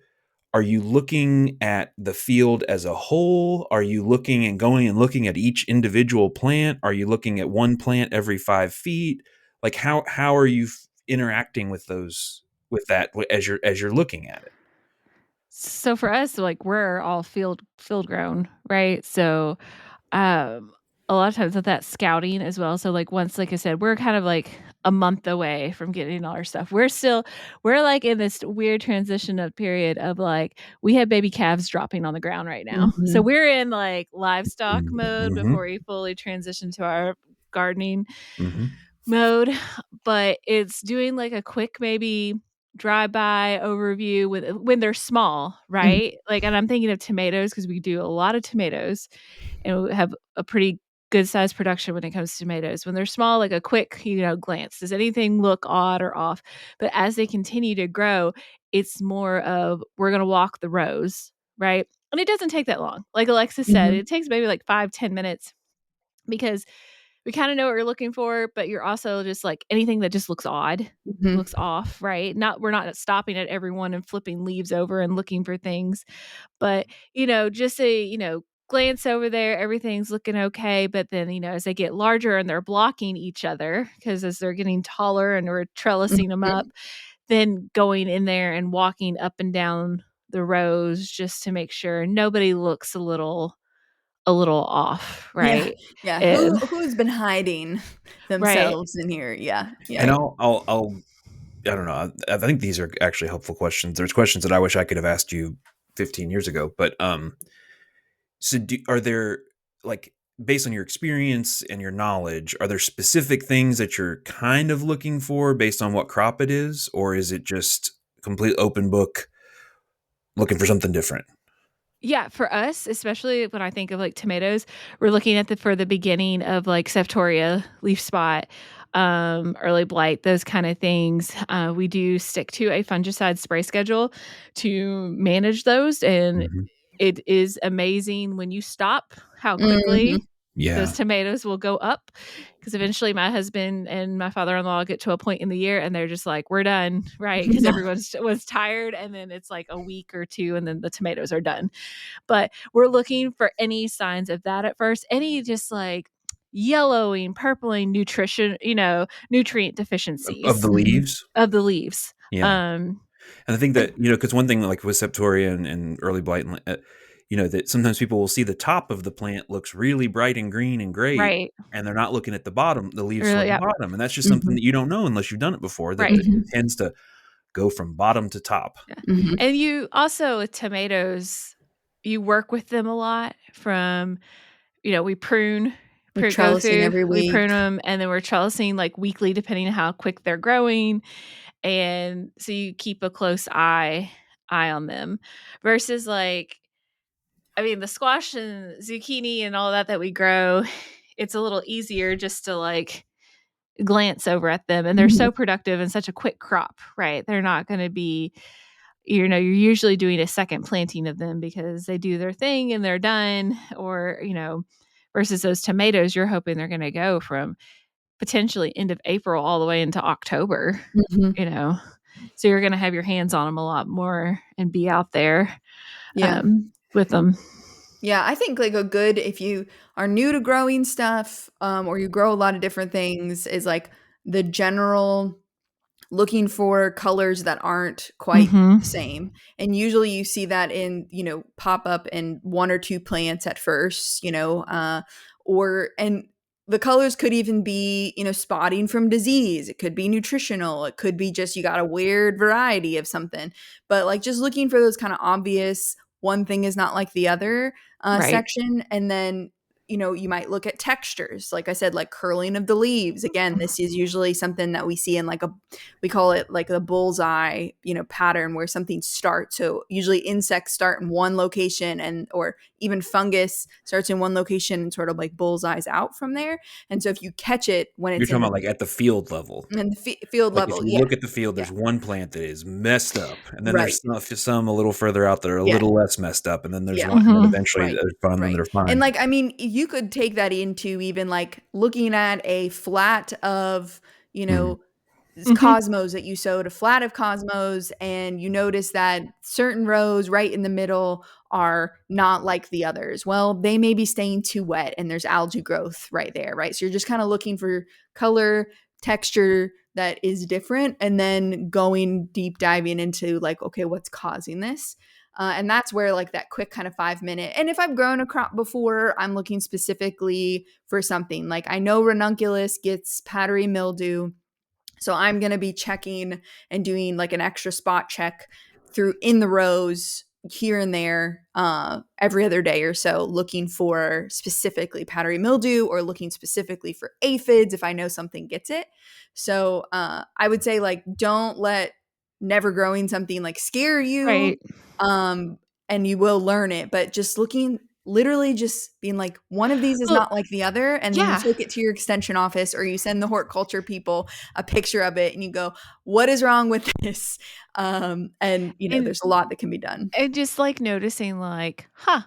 Speaker 3: Are you looking at the field as a whole? Are you looking and going and looking at each individual plant? Are you looking at one plant every 5 feet? Like how are you interacting with those with that as you're looking at it?
Speaker 2: So for us, like, we're all field grown, right? So, um, a lot of times with that scouting as well, so, like, once like I said, we're kind of, like, a month away from getting all our stuff. We're, like, in this weird transition of period of, like, we have baby calves dropping on the ground right now. So
Speaker 1: Mhm.
Speaker 2: we're in, like, livestock mode before
Speaker 3: Mhm.
Speaker 2: we fully transition to our gardening
Speaker 3: Mhm.
Speaker 2: mode, but it's doing, like, a quick maybe drive-by overview with when they're small,
Speaker 1: Mhm.
Speaker 2: right? Like, and I'm thinking of tomatoes because we do a lot of tomatoes, and we have a pretty good sized production when it comes to tomatoes. When they're small, like a quick, glance, does anything look odd or off? But as they continue to grow, it's more of we're gonna walk the rows, right? And it doesn't take that long. Like Alexis said,
Speaker 1: Mhm.
Speaker 2: it takes maybe like 5-10 minutes because we kinda know what we're looking for, but you're also just like anything that just looks odd,
Speaker 1: Mhm.
Speaker 2: looks off, right? We're not stopping at every one and flipping leaves over and looking for things, but, just a, glance over there, everything's looking okay, but then, as they get larger and they're blocking each other, because as they're getting taller and we're trellising them up,
Speaker 1: Mhm.
Speaker 2: then going in there and walking up and down the rows just to make sure nobody looks a little off,
Speaker 1: Yeah.
Speaker 2: right?
Speaker 1: Yeah.
Speaker 2: And
Speaker 1: Who's been hiding
Speaker 2: right.
Speaker 1: themselves in here? Yeah.
Speaker 3: And
Speaker 1: Yeah.
Speaker 3: I'll I don't know. I think these are actually helpful questions. There's questions that I wish I could have asked you 15 years ago, but so are there like based on your experience and your knowledge, are there specific things that you're kind of looking for based on what crop it is, or is it just complete open book looking for something different?
Speaker 2: Yeah, for us, especially when I think of, like, tomatoes, we're looking at the for the beginning of, like, Septoria leaf spot. early blight, those kind of things. We do stick to a fungicide spray schedule to manage those, and
Speaker 3: Mhm.
Speaker 2: it is amazing when you stop how
Speaker 1: Mhm.
Speaker 2: quickly those
Speaker 3: Yeah.
Speaker 2: tomatoes will go up, because eventually my husband and my father-in-law get to a point in the year and they're just like, we're done, right? Because everyone was tired, and then it's like a week or two and then the tomatoes are done. But we're looking for any signs of that at first, any just like yellowing, purpling nutrition, nutrient
Speaker 3: Of
Speaker 2: deficiencies
Speaker 3: the
Speaker 1: Mhm.
Speaker 3: leaves?
Speaker 2: of the leaves.
Speaker 3: Yeah.
Speaker 2: Um,
Speaker 3: And I think
Speaker 2: but
Speaker 3: that, because one thing like with septoria and early blight, and that sometimes people will see the top of the plant looks really bright and green and great,
Speaker 2: right.
Speaker 3: and they're not looking at the bottom, the leaves
Speaker 2: Or,
Speaker 3: toward the
Speaker 2: yeah,
Speaker 3: bottom, and that's just something
Speaker 1: Mhm.
Speaker 3: that you don't know unless you've done it before, that
Speaker 2: right.
Speaker 3: it
Speaker 1: Mhm.
Speaker 3: tends to go from bottom to top.
Speaker 2: Yeah.
Speaker 1: Mhm.
Speaker 2: And you also with tomatoes, you work with them a lot from, we
Speaker 1: Like
Speaker 2: go
Speaker 1: trellising
Speaker 2: through,
Speaker 1: every
Speaker 2: we
Speaker 1: week.
Speaker 2: prune them, and then we're trellising like weekly depending on how quick they're growing. And so you keep a close eye on them versus like, I mean, the squash and zucchini and all that we grow, it's a little easier just to like glance over at them, and they're
Speaker 1: Mhm.
Speaker 2: so productive and such a quick crop, right? They're not going to be, you're usually doing a second planting of them because they do their thing and they're done, or, versus those tomatoes, you're hoping they're going to go from potentially end of April all the way into October,
Speaker 1: Mhm.
Speaker 2: you know. So you're going to have your hands on them a lot more and be out there
Speaker 1: Yeah.
Speaker 2: with them.
Speaker 1: Yeah, I think like a good if you are new to growing stuff, or you grow a lot of different things, is like the general looking for colors that aren't quite
Speaker 2: Mhm.
Speaker 1: the same. And usually you see that in, pop up in one or two plants at first, and the colors could even be, spotting from disease. It could be nutritional. It could be just you got a weird variety of something. But like just looking for those kind of obvious one thing is not like the other
Speaker 2: Right.
Speaker 1: section. And then you might look at textures. Like I said, like curling of the leaves. Again, this is usually something that we see in like we call it like the bullseye, pattern where something starts. So usually insects start in one location or even fungus starts in one location and sort of like bullseyes out from there. And so if you catch it when
Speaker 3: You're
Speaker 1: it's
Speaker 3: talking about like at the field level.
Speaker 1: in the field
Speaker 3: Like, if
Speaker 1: level,
Speaker 3: you
Speaker 1: yeah,
Speaker 3: look at the field,
Speaker 1: yeah,
Speaker 3: there's one plant that is messed up, and then
Speaker 1: right,
Speaker 3: there's some a little further out that are a
Speaker 1: yeah,
Speaker 3: little less messed up, and then there's
Speaker 1: yeah,
Speaker 3: one, and then
Speaker 2: Mhm.
Speaker 3: eventually
Speaker 1: right,
Speaker 3: there's fine, then
Speaker 1: right.
Speaker 3: they're
Speaker 1: And
Speaker 3: fine.
Speaker 1: like, I mean, you could take that into even like looking at a flat of, you
Speaker 3: Mhm.
Speaker 1: know,
Speaker 2: Mhm.
Speaker 1: cosmos that you sowed, a flat of cosmos, and you notice that certain rows right in the middle are not like the others. Well, they may be staying too wet and there's algae growth right there, right? So you're just kind of looking for color, texture that is different, and then going deep diving into like, okay, what's causing this? And that's where like that quick kind of 5 minute. And if I've grown a crop before, I'm looking specifically for something like I know ranunculus gets powdery mildew, so I'm going to be checking and doing like an extra spot check through in the rows here and there every other day or so, looking for specifically powdery mildew or looking specifically for aphids if I know something gets it. So I would say like don't let never growing something like scare you,
Speaker 2: Right.
Speaker 1: um, and you will learn it. But just looking literally just being like one of these is
Speaker 2: Well,
Speaker 1: not like the other, and then you
Speaker 2: yeah.
Speaker 1: take it to your extension office or you send the horticulture people a picture of it and you go, what is wrong with this? And
Speaker 2: And
Speaker 1: there's a lot that can be done.
Speaker 2: and just like noticing like, huh,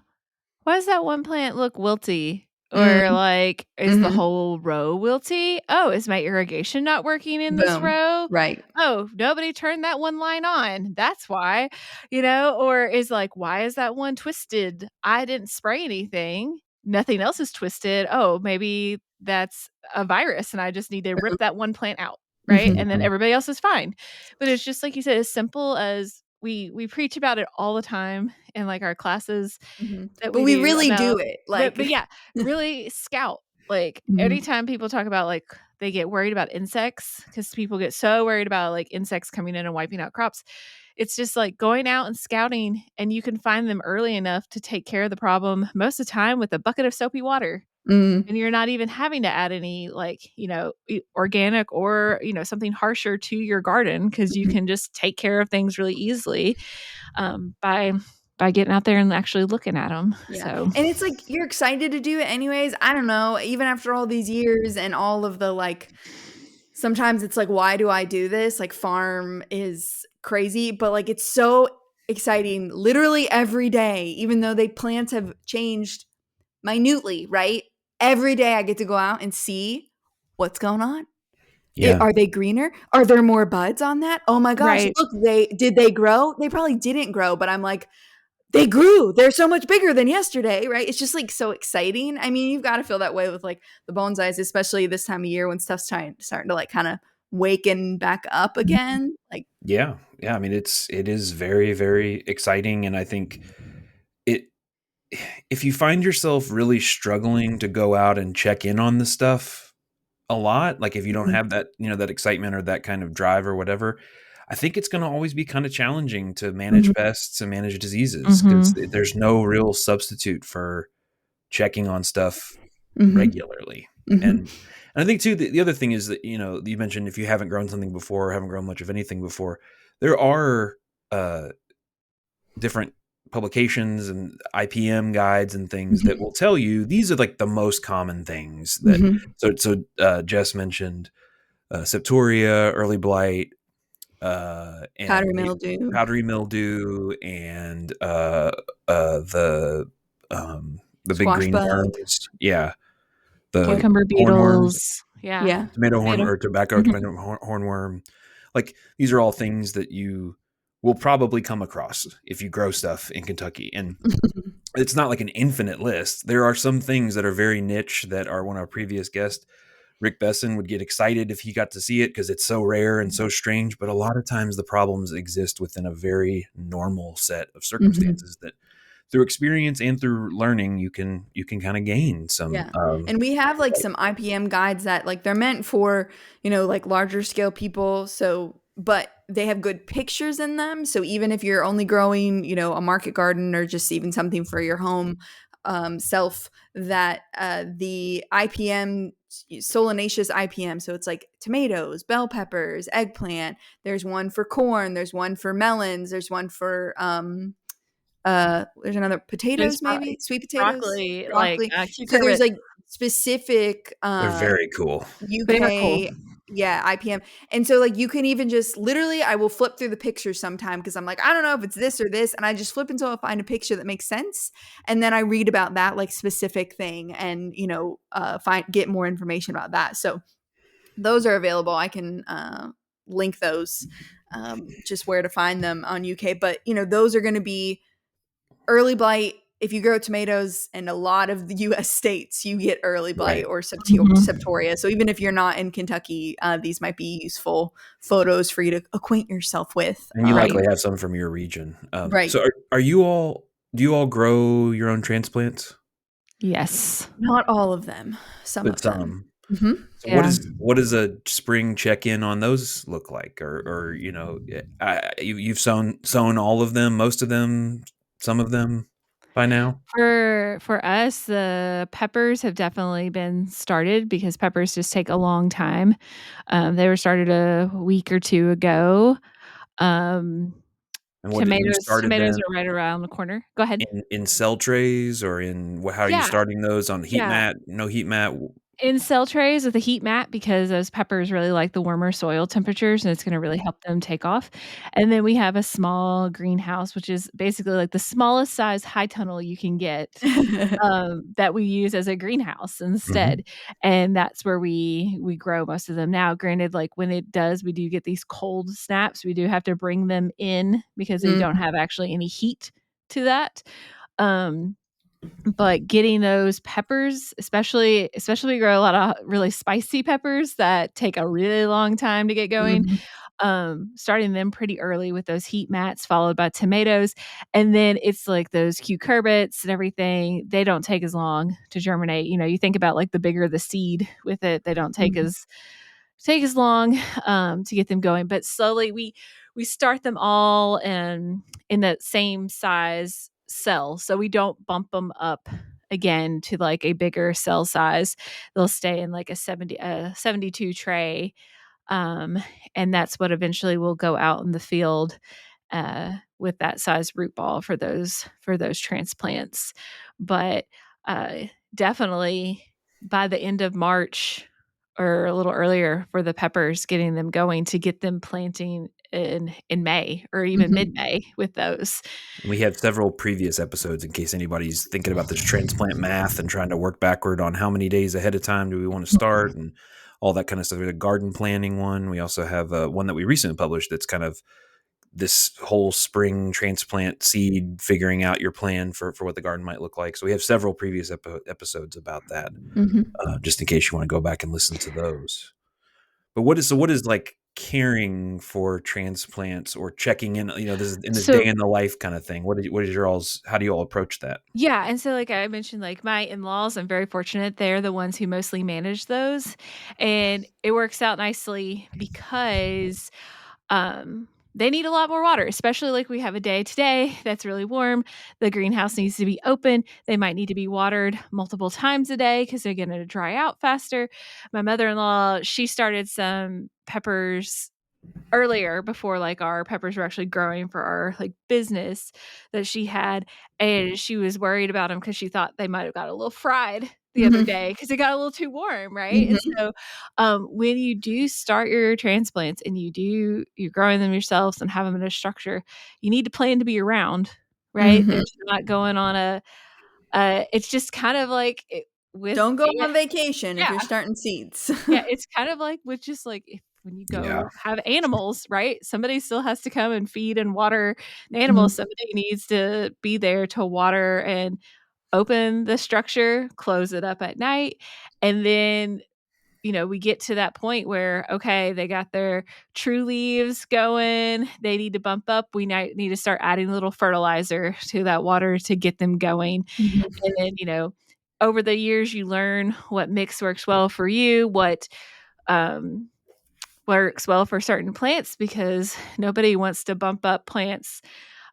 Speaker 2: why does that one plant look wilty?
Speaker 1: Mm,
Speaker 2: Or like, is the
Speaker 1: hmm.
Speaker 2: whole row wilty? Oh, is my irrigation not working in this
Speaker 1: Boom.
Speaker 2: row?
Speaker 1: Right.
Speaker 2: Oh, nobody turned that one line on. That's why, or is like, why is that one twisted? I didn't spray anything. Nothing else is twisted. Oh, maybe that's a virus and I just need to rip that one plant out. Right.
Speaker 1: Hmm.
Speaker 2: And then
Speaker 3: Mhm.
Speaker 2: everybody else is fine. But it's just like you said, as simple as we preach about it all the time in like our classes
Speaker 1: Hmm.
Speaker 2: that
Speaker 1: But
Speaker 2: we
Speaker 1: we
Speaker 2: do
Speaker 1: really do
Speaker 2: about,
Speaker 1: it.
Speaker 2: but
Speaker 1: Like,
Speaker 2: yeah, really scout. Like
Speaker 1: mhm.
Speaker 2: anytime people talk about like they get worried about insects because people get so worried about like insects coming in and wiping out crops. It's just like going out and scouting, and you can find them early enough to take care of the problem most of the time with a bucket of soapy water.
Speaker 1: Mm,
Speaker 2: And you're not even having to add any like, organic or, something harsher to your garden because you
Speaker 1: mhm.
Speaker 2: can just take care of things really easily by getting out there and actually looking at them.
Speaker 1: Yeah,
Speaker 2: So,
Speaker 1: and it's like you're excited to do it anyways. I don't know, even after all these years and all of the like sometimes it's like, why do I do this? Like, farm is crazy, but like, it's so exciting literally every day, even though the plants have changed minutely, right? Every day I get to go out and see what's going on.
Speaker 3: Yeah.
Speaker 1: Are they greener? Are there more buds on that? Oh my gosh,
Speaker 2: Right.
Speaker 1: look, they grow? They probably didn't grow, but I'm like, they grew. They're so much bigger than yesterday, right? It's just like so exciting. I mean, you've got to feel that way with like the bonsais, especially this time of year when stuff's starting to like kind of waken back up again. Like,
Speaker 3: Yeah. Yeah. I mean, it is very, very exciting. And I think it, if you find yourself really struggling to go out and check in on the stuff a lot, like if you don't
Speaker 1: mhm,
Speaker 3: have that, that excitement or that kind of drive or whatever, I think it's going to always be kind of challenging to manage
Speaker 1: mhm,
Speaker 3: pests and manage diseases because
Speaker 2: Mhm.
Speaker 3: there's no real substitute for checking on stuff
Speaker 1: mhm,
Speaker 3: regularly.
Speaker 1: mhm,
Speaker 3: And I think too, the other thing is that, you mentioned if you haven't grown something before or haven't grown much of anything before, there are uh, different publications and IPM guides and things that
Speaker 1: mhm,
Speaker 3: will tell you these are like the most common things that.
Speaker 1: mhm.
Speaker 3: So Jess mentioned septoria, early blight,
Speaker 1: Powdery
Speaker 3: and
Speaker 1: mildew,
Speaker 3: powdery mildew, and the big
Speaker 1: squash
Speaker 3: green
Speaker 1: bug.
Speaker 3: worms. Yeah, the
Speaker 1: Yep.
Speaker 2: Cucumber
Speaker 3: hornworms,
Speaker 2: beetles. Yeah.
Speaker 1: Yeah.
Speaker 3: tomato horn
Speaker 2: Tomato.
Speaker 3: or tobacco
Speaker 2: Mhm.
Speaker 3: tomato hornworm. Like these are all things that you will probably come across if you grow stuff in Kentucky. And it's not like an infinite list. There are some things that are very niche that are one of our previous guests, Rick Besson, would get excited if he got to see it because it's so rare and so strange. But a lot of times the problems exist within a very normal set of
Speaker 1: Mhm.
Speaker 3: circumstances that through experience and through learning you can kind of gain some
Speaker 1: Yeah. And we have like some IPM guides that like they're meant for, like larger scale people. So, but they have good pictures in them. So even if you're only growing, a market garden or just even something for your home self, that the IPM, solanaceous IPM, so it's like tomatoes, bell peppers, eggplant. There's one for corn. There's one for melons. There's one for there's another
Speaker 2: There's
Speaker 1: potatoes, maybe sweet potatoes,
Speaker 2: broccoli, like,
Speaker 1: broccoli. So there's
Speaker 2: cucurbit.
Speaker 1: like specific
Speaker 3: they're very cool.
Speaker 2: They are cool.
Speaker 1: UK, yeah, IPM. And so like you can even just literally I will flip through the pictures sometime because I'm like, I don't know if it's this or this. And I just flip until I find a picture that makes sense. And then I read about that like specific thing and find get more information about that. So those are available. I can link those just where to find them on UK. But those are gonna be early blight. If you grow tomatoes in a lot of the US states, you get early blight
Speaker 3: Right.
Speaker 1: or
Speaker 2: Mhm.
Speaker 1: septoria. So even if you're not in Kentucky, these might be useful photos for you to acquaint yourself with.
Speaker 3: And you
Speaker 2: Right.
Speaker 3: likely have some from your region.
Speaker 1: Right.
Speaker 3: So are you all do you all grow your own transplants?
Speaker 2: Yes.
Speaker 1: Not all of them, some
Speaker 3: But
Speaker 1: of them.
Speaker 3: some.
Speaker 1: Hmm.
Speaker 3: So
Speaker 2: Yeah.
Speaker 3: what does a spring check in on those look like? Or you've sown all of them, most of them, some of them by now?
Speaker 2: For us, the peppers have definitely been started because peppers just take a long time. They were started a week or 2 ago. Um,
Speaker 3: And what you
Speaker 2: tomatoes
Speaker 3: started them
Speaker 2: are right around the corner. Go ahead.
Speaker 3: in cell trays or how are you
Speaker 2: Yeah,
Speaker 3: starting those on heat
Speaker 2: yeah.
Speaker 3: mat? No heat mat?
Speaker 2: In cell trays with a heat mat because those peppers really like the warmer soil temperatures, and it's gonna really help them take off. And then we have a small greenhouse, which is basically like the smallest size high tunnel you can get, that we use as a greenhouse
Speaker 3: Mhm.
Speaker 2: instead, and that's where we grow most of them now. Granted, like, when it does we do get these cold snaps, we do have to bring them in because they don't
Speaker 1: Mhm.
Speaker 2: have actually any heat to that. Um but getting those peppers, especially we grow a lot of really spicy peppers that take a really long time to get going,
Speaker 1: Mhm.
Speaker 2: starting them pretty early with those heat mats, followed by tomatoes, and then it's like those cucurbits and everything, they don't take as long to germinate. You think about, like, the bigger the seed with it, they don't
Speaker 1: Mhm.
Speaker 2: take as long, to get them going, but slowly we start them all in that same size cell, so we don't bump them up again to, like, a bigger cell size. They'll stay in, like, a 72 tray, um, and that's what eventually will go out in the field, with that size root ball for those transplants. But, definitely by the end of March, or a little earlier for the peppers, getting them going to get them planting in May or even
Speaker 1: Mhm.
Speaker 2: mid-May with those.
Speaker 3: We had several previous episodes in case anybody's thinking about this transplant math and trying to work backward on how many days ahead of time do we want to start and all that kind of stuff. We had a garden planning one. We also have one that we recently published that's kind of this whole spring transplant seed, figuring out your plan for what the garden might look like. So we have several previous episodes about that,
Speaker 1: Mhm.
Speaker 3: just in case you want to go back and listen to those. But what is like caring for transplants or checking in, this is in this day
Speaker 2: So
Speaker 3: in the life kind of thing. What is your all's, how do you all approach that?
Speaker 2: yeah, and so, like I mentioned, like, my in-laws, I'm very fortunate, they're the ones who mostly manage those, and it works out nicely because, they need a lot more water, especially, like, we have a day today that's really warm, the greenhouse needs to be open, they might need to be watered multiple times a day because 'cause they're gonna dry out faster. My mother-in-law, she started some peppers earlier before, like, our peppers were actually growing for our, like, business that she had, and she was worried about them because she thought they might have got a little fried the other
Speaker 1: Mhm.
Speaker 2: day because it got a little too warm, right? And
Speaker 1: Mhm.
Speaker 2: so, when you do start your transplants and you're growing them yourselves and have them in a structure, you need to plan to be around, right? They're
Speaker 1: Mhm.
Speaker 2: just not going on a it's just kind of like it with
Speaker 1: Don't go
Speaker 2: a
Speaker 1: on vacation if
Speaker 2: yeah.
Speaker 1: you're starting seeds.
Speaker 2: Yeah, it's kind of like with just like if when you
Speaker 3: Yeah.
Speaker 2: go have animals, right? Somebody still has to come and feed and water the animals.
Speaker 1: Mhm.
Speaker 2: Somebody needs to be there to water and open the structure, close it up at night. And then, we get to that point where, okay, they got their true leaves going. They need to bump up. We need to start adding a little fertilizer to that water to get them going.
Speaker 1: Mhm.
Speaker 2: And then, over the years, you learn what mix works well for you, what um, works well for certain plants because nobody wants to bump up plants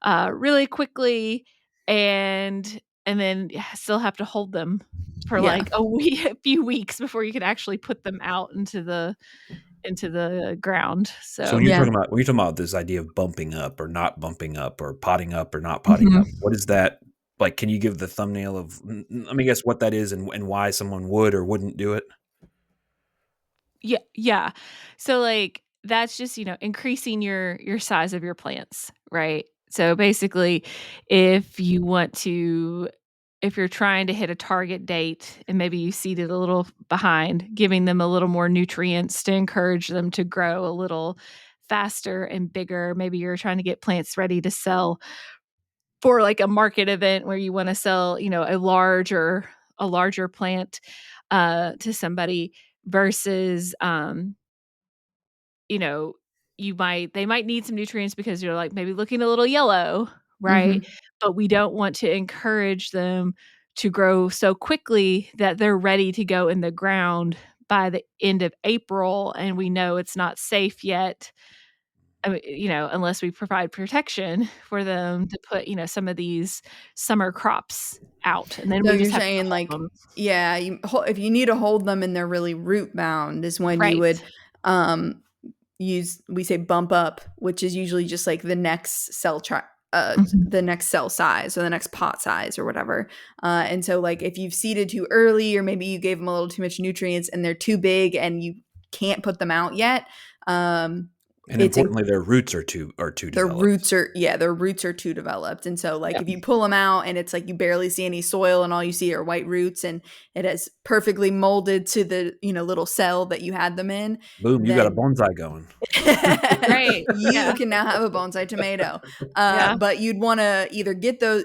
Speaker 2: really quickly and then still have to hold them for
Speaker 1: Yeah.
Speaker 2: like a week, a few weeks before you can actually put them out into the ground.
Speaker 3: So
Speaker 2: So
Speaker 1: Yeah.
Speaker 3: when you're talking about this idea of bumping up or not bumping up or not potting up,
Speaker 1: Mhm.
Speaker 3: what is that like? Can you give the thumbnail of, let me guess what that is and why someone would or wouldn't do it?
Speaker 2: yeah, yeah. So like that's just, increasing your size of your plants, right? So basically if you're trying to hit a target date and maybe you seeded a little behind, giving them a little more nutrients to encourage them to grow a little faster and bigger. Maybe you're trying to get plants ready to sell for like a market event where you want to sell, a larger plant to somebody versus you know, they might need some nutrients because you're, like, maybe looking a little yellow, right?
Speaker 1: Mhm.
Speaker 2: But we don't want to encourage them to grow so quickly that they're ready to go in the ground by the end of April, and we know it's not safe yet, I mean, unless we provide protection for them to put, some of these summer crops out, and then
Speaker 1: So
Speaker 2: we
Speaker 1: you're
Speaker 2: just have to
Speaker 1: saying,
Speaker 2: hold
Speaker 1: like,
Speaker 2: them.
Speaker 1: yeah, if you need to hold them and they're really root bound is when you
Speaker 2: Right.
Speaker 1: would, um, we say bump up, which is usually just, like,
Speaker 2: Mhm.
Speaker 1: the next cell size or the next pot size or whatever, and so, like, if you've seeded too early or maybe you gave them a little too much nutrients and they're too big and you can't put them out yet, um,
Speaker 3: And
Speaker 1: it's
Speaker 3: importantly, their roots are too developed.
Speaker 1: their roots are too developed, and so, like,
Speaker 2: Yep.
Speaker 1: if you pull them out and it's like you barely see any soil and all you see are white roots and it has perfectly molded to the, little cell that you had them in,
Speaker 3: Boom, you got a
Speaker 1: then
Speaker 3: bonsai going.
Speaker 2: Right.
Speaker 1: you
Speaker 2: Yeah.
Speaker 1: can now have a bonsai tomato.
Speaker 2: Yeah.
Speaker 1: But you'd wanna either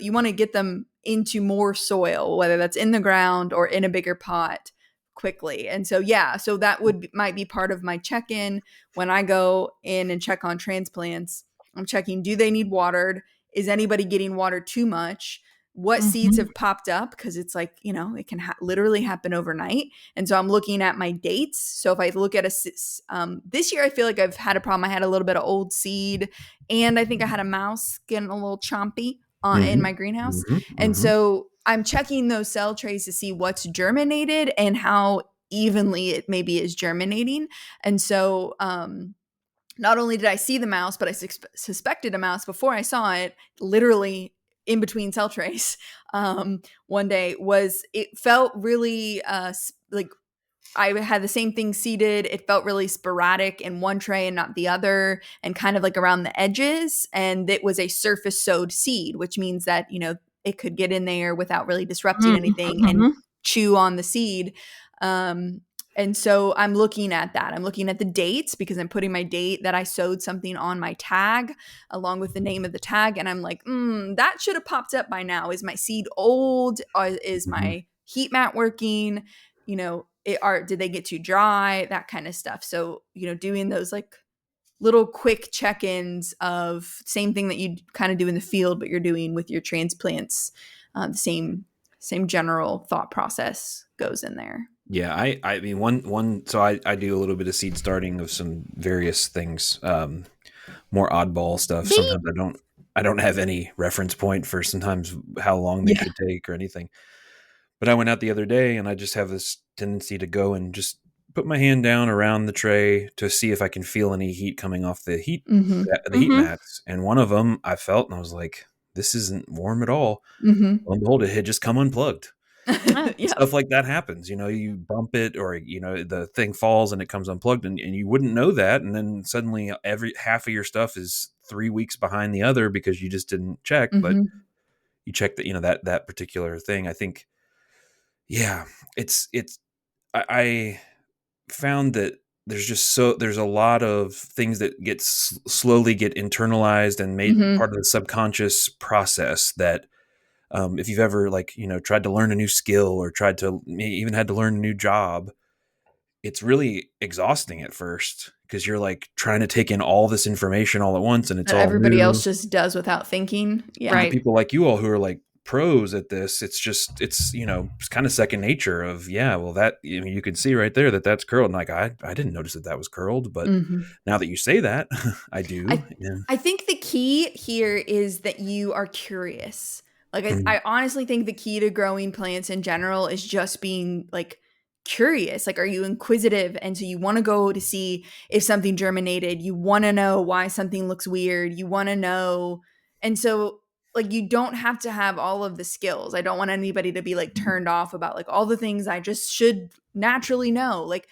Speaker 1: you wanna get them into more soil, whether that's in the ground or in a bigger pot quickly. And so, yeah, so that might be part of my check-in when I go in and check on transplants. I'm checking, do they need watered? Is anybody getting watered too much? What seeds
Speaker 2: Mhm.
Speaker 1: have popped up? Because it's like, it can literally happen overnight. And so I'm looking at my dates. So if I look at this year, I feel like I've had a problem. I had a little bit of old seed, and I think I had a mouse getting a little chompy in
Speaker 3: Mhm.
Speaker 1: my greenhouse.
Speaker 3: Mhm.
Speaker 1: And
Speaker 3: Mhm.
Speaker 1: so I'm checking those cell trays to see what's germinated and how evenly it maybe is germinating. And so, not only did I see the mouse, but I suspected a mouse before I saw it, literally in between cell trays. One day was it felt really like I had the same thing seeded. It felt really sporadic in one tray and not the other, and kind of like around the edges. And it was a surface sowed seed, which means that, it could get in there without really disrupting anything and
Speaker 2: Mm-hmm.
Speaker 1: chew on the seed. Um, and so I'm looking at that. I'm looking at the dates because I'm putting my date that I sowed something on my tag along with the name of the tag. And I'm like, that should have popped up by now. Is my seed old? Is
Speaker 3: Mm-hmm.
Speaker 1: my heat mat working? Did they get too dry? That kind of stuff. So, doing those like little quick check-ins of same thing that you kind of do in the field, but you're doing with your transplants. The same general thought process goes in there.
Speaker 3: Yeah, I mean one so I do a little bit of seed starting of some various things, more oddball stuff.
Speaker 1: Beep.
Speaker 3: Sometimes I don't have any reference point for sometimes how long they
Speaker 1: Yeah.
Speaker 3: should take or anything. But I went out the other day and I just have this tendency to go and just put my hand down around the tray to see if I can feel any heat coming off
Speaker 1: Mm-hmm.
Speaker 3: the heat mats. And one of them I felt and I was like, this isn't warm at all.
Speaker 1: Mm-hmm.
Speaker 3: Lo and behold, it had just come unplugged.
Speaker 1: Yep.
Speaker 3: Stuff like that happens, you bump it or, the thing falls and it comes unplugged and you wouldn't know that. And then suddenly every half of your stuff is 3 weeks behind the other because you just didn't check, but
Speaker 1: Mm-hmm.
Speaker 3: you checked that, that particular thing. I think, yeah, I found that there's a lot of things that slowly get internalized and made
Speaker 1: Mm-hmm.
Speaker 3: part of the subconscious process that, if you've ever tried to learn a new skill or even had to learn a new job, it's really exhausting at first because you're like trying to take in all this information all at once and it's
Speaker 1: That
Speaker 3: all
Speaker 1: everybody else
Speaker 3: new.
Speaker 1: just does without thinking.
Speaker 3: And
Speaker 1: Yeah.
Speaker 3: for
Speaker 2: Right.
Speaker 3: people like you all who are like pros at this, it's kind of second nature of, yeah, well, that, you can see right there that that's curled. And like, I didn't notice that was curled, but
Speaker 1: Mm-hmm.
Speaker 3: now that you say that, I do.
Speaker 1: I
Speaker 3: And
Speaker 1: I think the key here is that you are curious. Like
Speaker 3: mm,
Speaker 1: I honestly think the key to growing plants in general is just being like curious. Like, are you inquisitive? And so you want to go to see if something germinated. You want to know why something looks weird. You want to know. And so like you don't have to have all of the skills. I don't want anybody to be like turned off about like all the things I just should naturally know. Like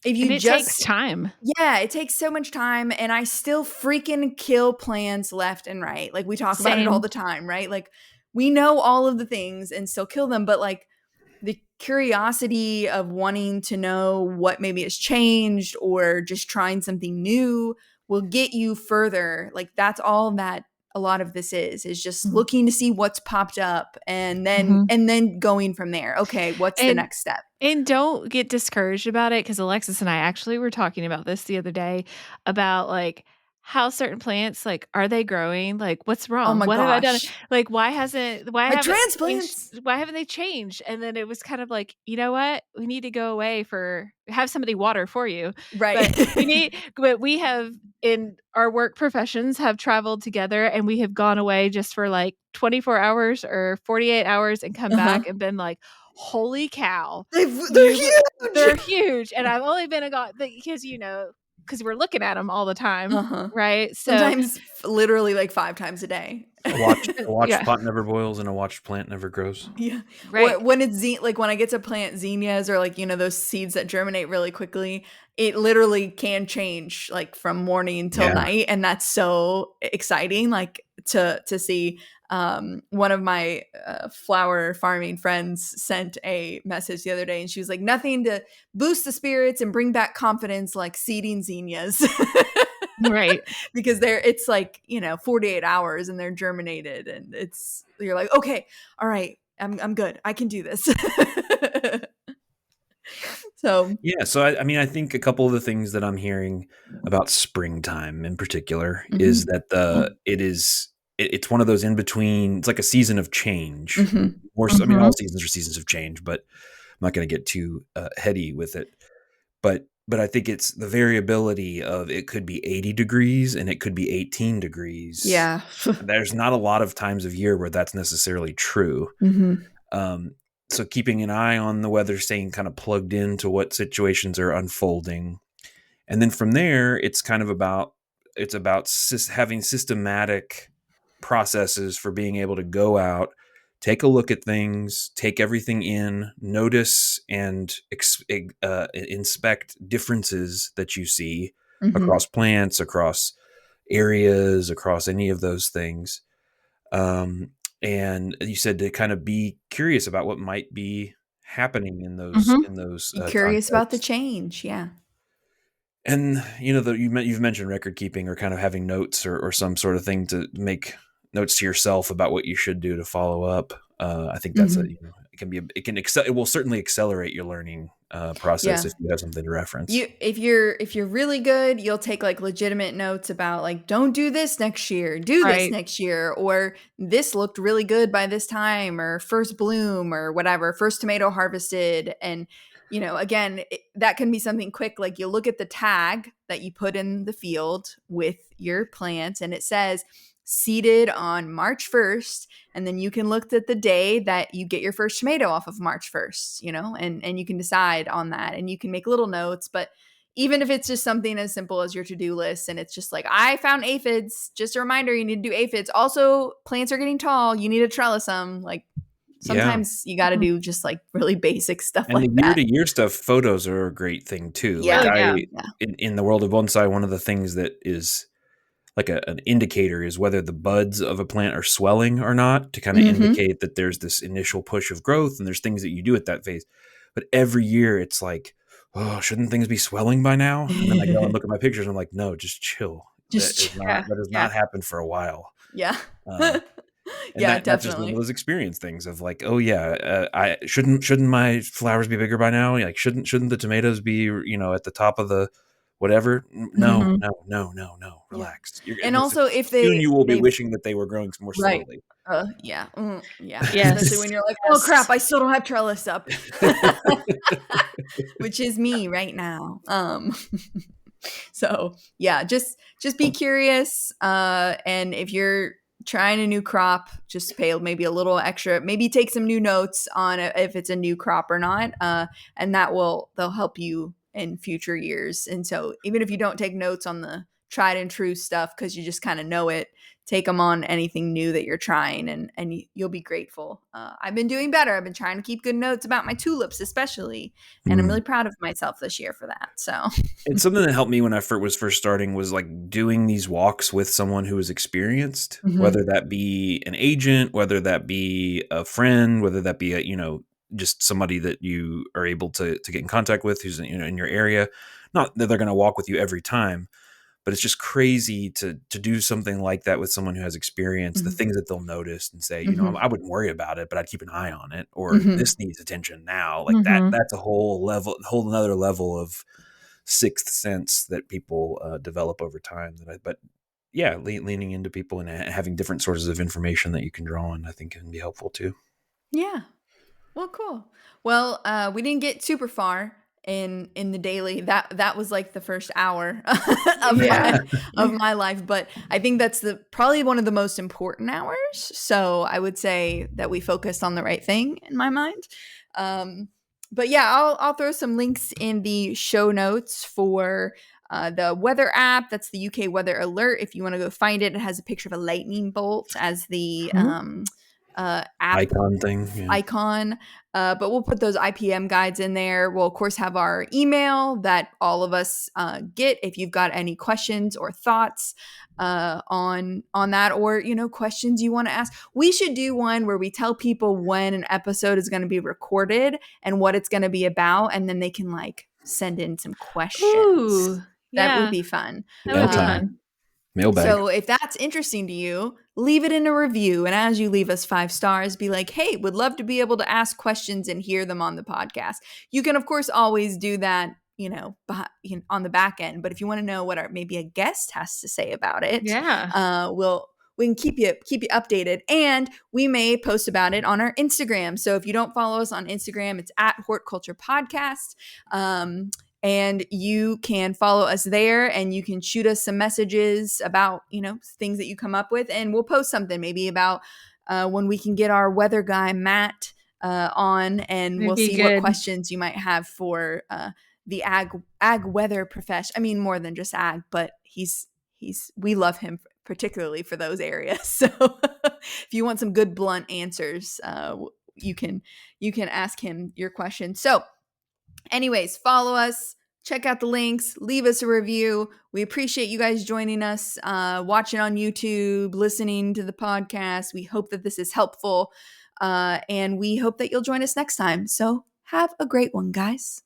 Speaker 1: if
Speaker 2: And
Speaker 1: you
Speaker 2: it takes
Speaker 1: just
Speaker 2: time.
Speaker 1: yeah, it takes so much time and I still freaking kill plants left and right. Like we talk about it all
Speaker 2: Same.
Speaker 1: the time, right? Like we know all of the things and still kill them, but like the curiosity of wanting to know what maybe has changed or just trying something new will get you further. Like that's all that a lot of this is just
Speaker 2: Mhm.
Speaker 1: looking to see what's popped up and then
Speaker 2: Mhm.
Speaker 1: and then going from there. Okay, what's the
Speaker 2: And
Speaker 1: next step?
Speaker 2: and don't get discouraged about it because Alexis and I actually were talking about this the other day about, like, how certain plants, like, are they growing? Like, what's
Speaker 1: Oh
Speaker 2: wrong?
Speaker 1: my
Speaker 2: What have I done?
Speaker 1: gosh.
Speaker 2: Like, why
Speaker 1: My
Speaker 2: haven't changed
Speaker 1: transplants.
Speaker 2: why haven't they changed? And then it was kind of like, "You know what? We need to go away for have somebody water for you."
Speaker 1: Right.
Speaker 2: But we have in our work professions have traveled together and we have gone away just for, like, 24 hours or 48 hours and come
Speaker 1: Uh-huh.
Speaker 2: back and been like, "Holy cow."
Speaker 1: They're
Speaker 2: You
Speaker 1: huge.
Speaker 2: they're huge, and I've only been a go because, because we're looking at them all the time,
Speaker 1: Uh-huh.
Speaker 2: right? So
Speaker 1: Sometimes literally like 5 times a day.
Speaker 3: a watched
Speaker 2: yeah,
Speaker 3: pot never boils and a watched plant never grows.
Speaker 1: Yeah.
Speaker 2: right.
Speaker 1: When it's like when I get to plant zinnias or like, those seeds that germinate really quickly, it literally can change like from morning till
Speaker 3: Yeah.
Speaker 1: night. And that's so exciting, like to see. One of my flower farming friends sent a message the other day and she was like, nothing to boost the spirits and bring back confidence like seeding zinnias.
Speaker 2: Right.
Speaker 1: Because it's like 48 hours and they're germinated and you're like, okay, all right, I'm good, I can do this. So
Speaker 3: Yeah, so I mean, I think a couple of the things that I'm hearing about springtime in particular is
Speaker 1: mhm,
Speaker 3: that it's one of those in between. It's like a season of change.
Speaker 1: mhm,
Speaker 3: More, so, I mean, all
Speaker 2: Mhm.
Speaker 3: seasons are seasons of change, but I'm not going to get too heady with it. But I think it's the variability of it could be 80 degrees and it could be 18 degrees.
Speaker 1: yeah.
Speaker 3: There's not a lot of times of year where that's necessarily true.
Speaker 1: Mhm,
Speaker 3: Um, so keeping an eye on the weather, staying kind of plugged into what situations are unfolding, and then from there, it's about having systematic processes for being able to go out, take a look at things, take everything in, notice and inspect differences that you see
Speaker 1: Mhm.
Speaker 3: across plants, across areas, across any of those things. Um, and you said to kind of be curious about what might be happening
Speaker 2: Mhm.
Speaker 3: in those
Speaker 1: Be curious about the
Speaker 3: contexts.
Speaker 1: change, yeah.
Speaker 3: And you've mentioned record keeping or kind of having notes or some sort of thing to make notes to yourself about what you should do to follow up. I think that's
Speaker 1: Mhm.
Speaker 3: it can be it will certainly accelerate your learning process
Speaker 1: Yeah.
Speaker 3: if you have something to reference.
Speaker 1: If you're really good, you'll take like legitimate notes about like don't do this next year, do this
Speaker 2: Right.
Speaker 1: next year, or this looked really good by this time, or first bloom, or whatever, first tomato harvested. And again, that can be something quick. Like you look at the tag that you put in the field with your plants, and it says seeded on March 1st, and then you can look at the day that you get your first tomato off of March 1st, and you can decide on that, and you can make little notes. But even if it's just something as simple as your to-do list, and it's just like, I found aphids, just a reminder, you need to do aphids. Also, plants are getting tall, you need to trellis them. Like
Speaker 3: Yeah.
Speaker 1: sometimes you got to
Speaker 2: Mhm.
Speaker 1: do just like really basic stuff
Speaker 3: And the
Speaker 1: like
Speaker 3: year
Speaker 1: that.
Speaker 3: to year stuff, photos are a great thing too. Like
Speaker 2: Oh,
Speaker 1: Yeah.
Speaker 2: yeah.
Speaker 1: Yeah.
Speaker 3: in the world of bonsai, one of the things that is like an indicator is whether the buds of a plant are swelling or not, to kind of
Speaker 1: Mm-hmm.
Speaker 3: indicate that there's this initial push of growth and there's things that you do at that phase. But every year it's like, oh, shouldn't things be swelling by now? And then I go and look at my pictures and I'm like, no, just chill.
Speaker 1: Just
Speaker 2: Yeah.
Speaker 3: That has
Speaker 2: Yeah.
Speaker 3: not happened for a while.
Speaker 1: yeah.
Speaker 3: Uh, and
Speaker 1: Yeah,
Speaker 3: that's just one of
Speaker 1: definitely.
Speaker 3: those experience things of like, oh yeah, I shouldn't my flowers be bigger by now? Like shouldn't the tomatoes be at the top of the whatever? No,
Speaker 2: Mhm.
Speaker 3: no, no, no, no.
Speaker 1: Yeah.
Speaker 3: Relax.
Speaker 1: And also if
Speaker 3: Soon you will be
Speaker 1: they've
Speaker 3: wishing that they were growing more
Speaker 1: right.
Speaker 3: slowly.
Speaker 1: Yeah. Yeah. Especially when
Speaker 2: Yes.
Speaker 1: you're like, "Oh crap,
Speaker 2: Yes.
Speaker 1: I still don't have trellis up." Which is me right now. So, yeah, just be curious, and if you're trying a new crop, just pay maybe a little extra, maybe take some new notes on if it's a new crop or not, and they'll help you in future years. And so even if you don't take notes on the tried and true stuff because you just kind of know it, take them on anything new that you're trying, and you'll be grateful. I've been doing better. I've been trying to keep good notes about my tulips especially, and I'm
Speaker 3: Mm.
Speaker 1: really proud of myself this year for that. So
Speaker 3: And something that helped me when I was first starting was like doing these walks with someone who was experienced,
Speaker 1: Mhm.
Speaker 3: whether that be an agent, whether that be a friend, whether that be just somebody that you are able to get in contact with who's in your area. Not that they're going to walk with you every time, but it's just crazy to do something like that with someone who has experience, the
Speaker 1: Mhm.
Speaker 3: things that they'll notice and say,
Speaker 1: Mhm.
Speaker 3: I wouldn't worry about it, but I'd keep an eye on it, or
Speaker 1: Mhm.
Speaker 3: this needs attention now. Like
Speaker 2: Mhm.
Speaker 3: that's a whole another level of sixth sense that people develop over time. But yeah, leaning into people and having different sources of information that you can draw on, I think can be helpful too.
Speaker 1: Yeah. Well, cool. Well, we didn't get super far in the daily. That was like the first hour of
Speaker 2: Yeah.
Speaker 1: my life, but I think that's the probably one of the most important hours. So I would say that we focused on the right thing in my mind. Um, but yeah, I'll throw some links in the show notes for the weather app. That's the UK Weather Alert. If you want to go find it, it has a picture of a lightning bolt as the
Speaker 2: Mhm.
Speaker 1: app
Speaker 3: Icon thing, yeah.
Speaker 1: icon. But we'll put those IPM guides in there. We'll, of course, have our email that all of us get if you've got any questions or thoughts on that, or questions you want to ask. We should do one where we tell people when an episode is going to be recorded and what it's going to be about, and then they can like send in some questions.
Speaker 2: Ooh,
Speaker 1: That would
Speaker 2: yeah,
Speaker 1: be fun.
Speaker 2: that would
Speaker 3: Mail
Speaker 2: be
Speaker 3: time,
Speaker 1: Um,
Speaker 2: fun.
Speaker 3: mailbag.
Speaker 1: so if that's interesting to you, leave it in a review. And as you leave us 5 stars, be like, hey, would love to be able to ask questions and hear them on the podcast. You can, of course, always do that, on the back end. But if you want to know what maybe a guest has to say about it,
Speaker 2: Yeah.
Speaker 1: we can keep you updated, and we may post about it on our Instagram. So if you don't follow us on Instagram, it's at Hort Culture Podcast. And you can follow us there, and you can shoot us some messages about things that you come up with, and we'll post something maybe about when we can get our weather guy Matt on, and
Speaker 2: It'd
Speaker 1: we'll
Speaker 2: be
Speaker 1: see what
Speaker 2: good.
Speaker 1: questions you might have for the ag weather profession. I mean, more than just ag, but we love him particularly for those areas. So if you want some good blunt answers, you can ask him your question. So Anyways, follow us, check out the links, leave us a review. We appreciate you guys joining us, watching on YouTube, listening to the podcast. We hope that this is helpful, and we hope that you'll join us next time. So have a great one, guys.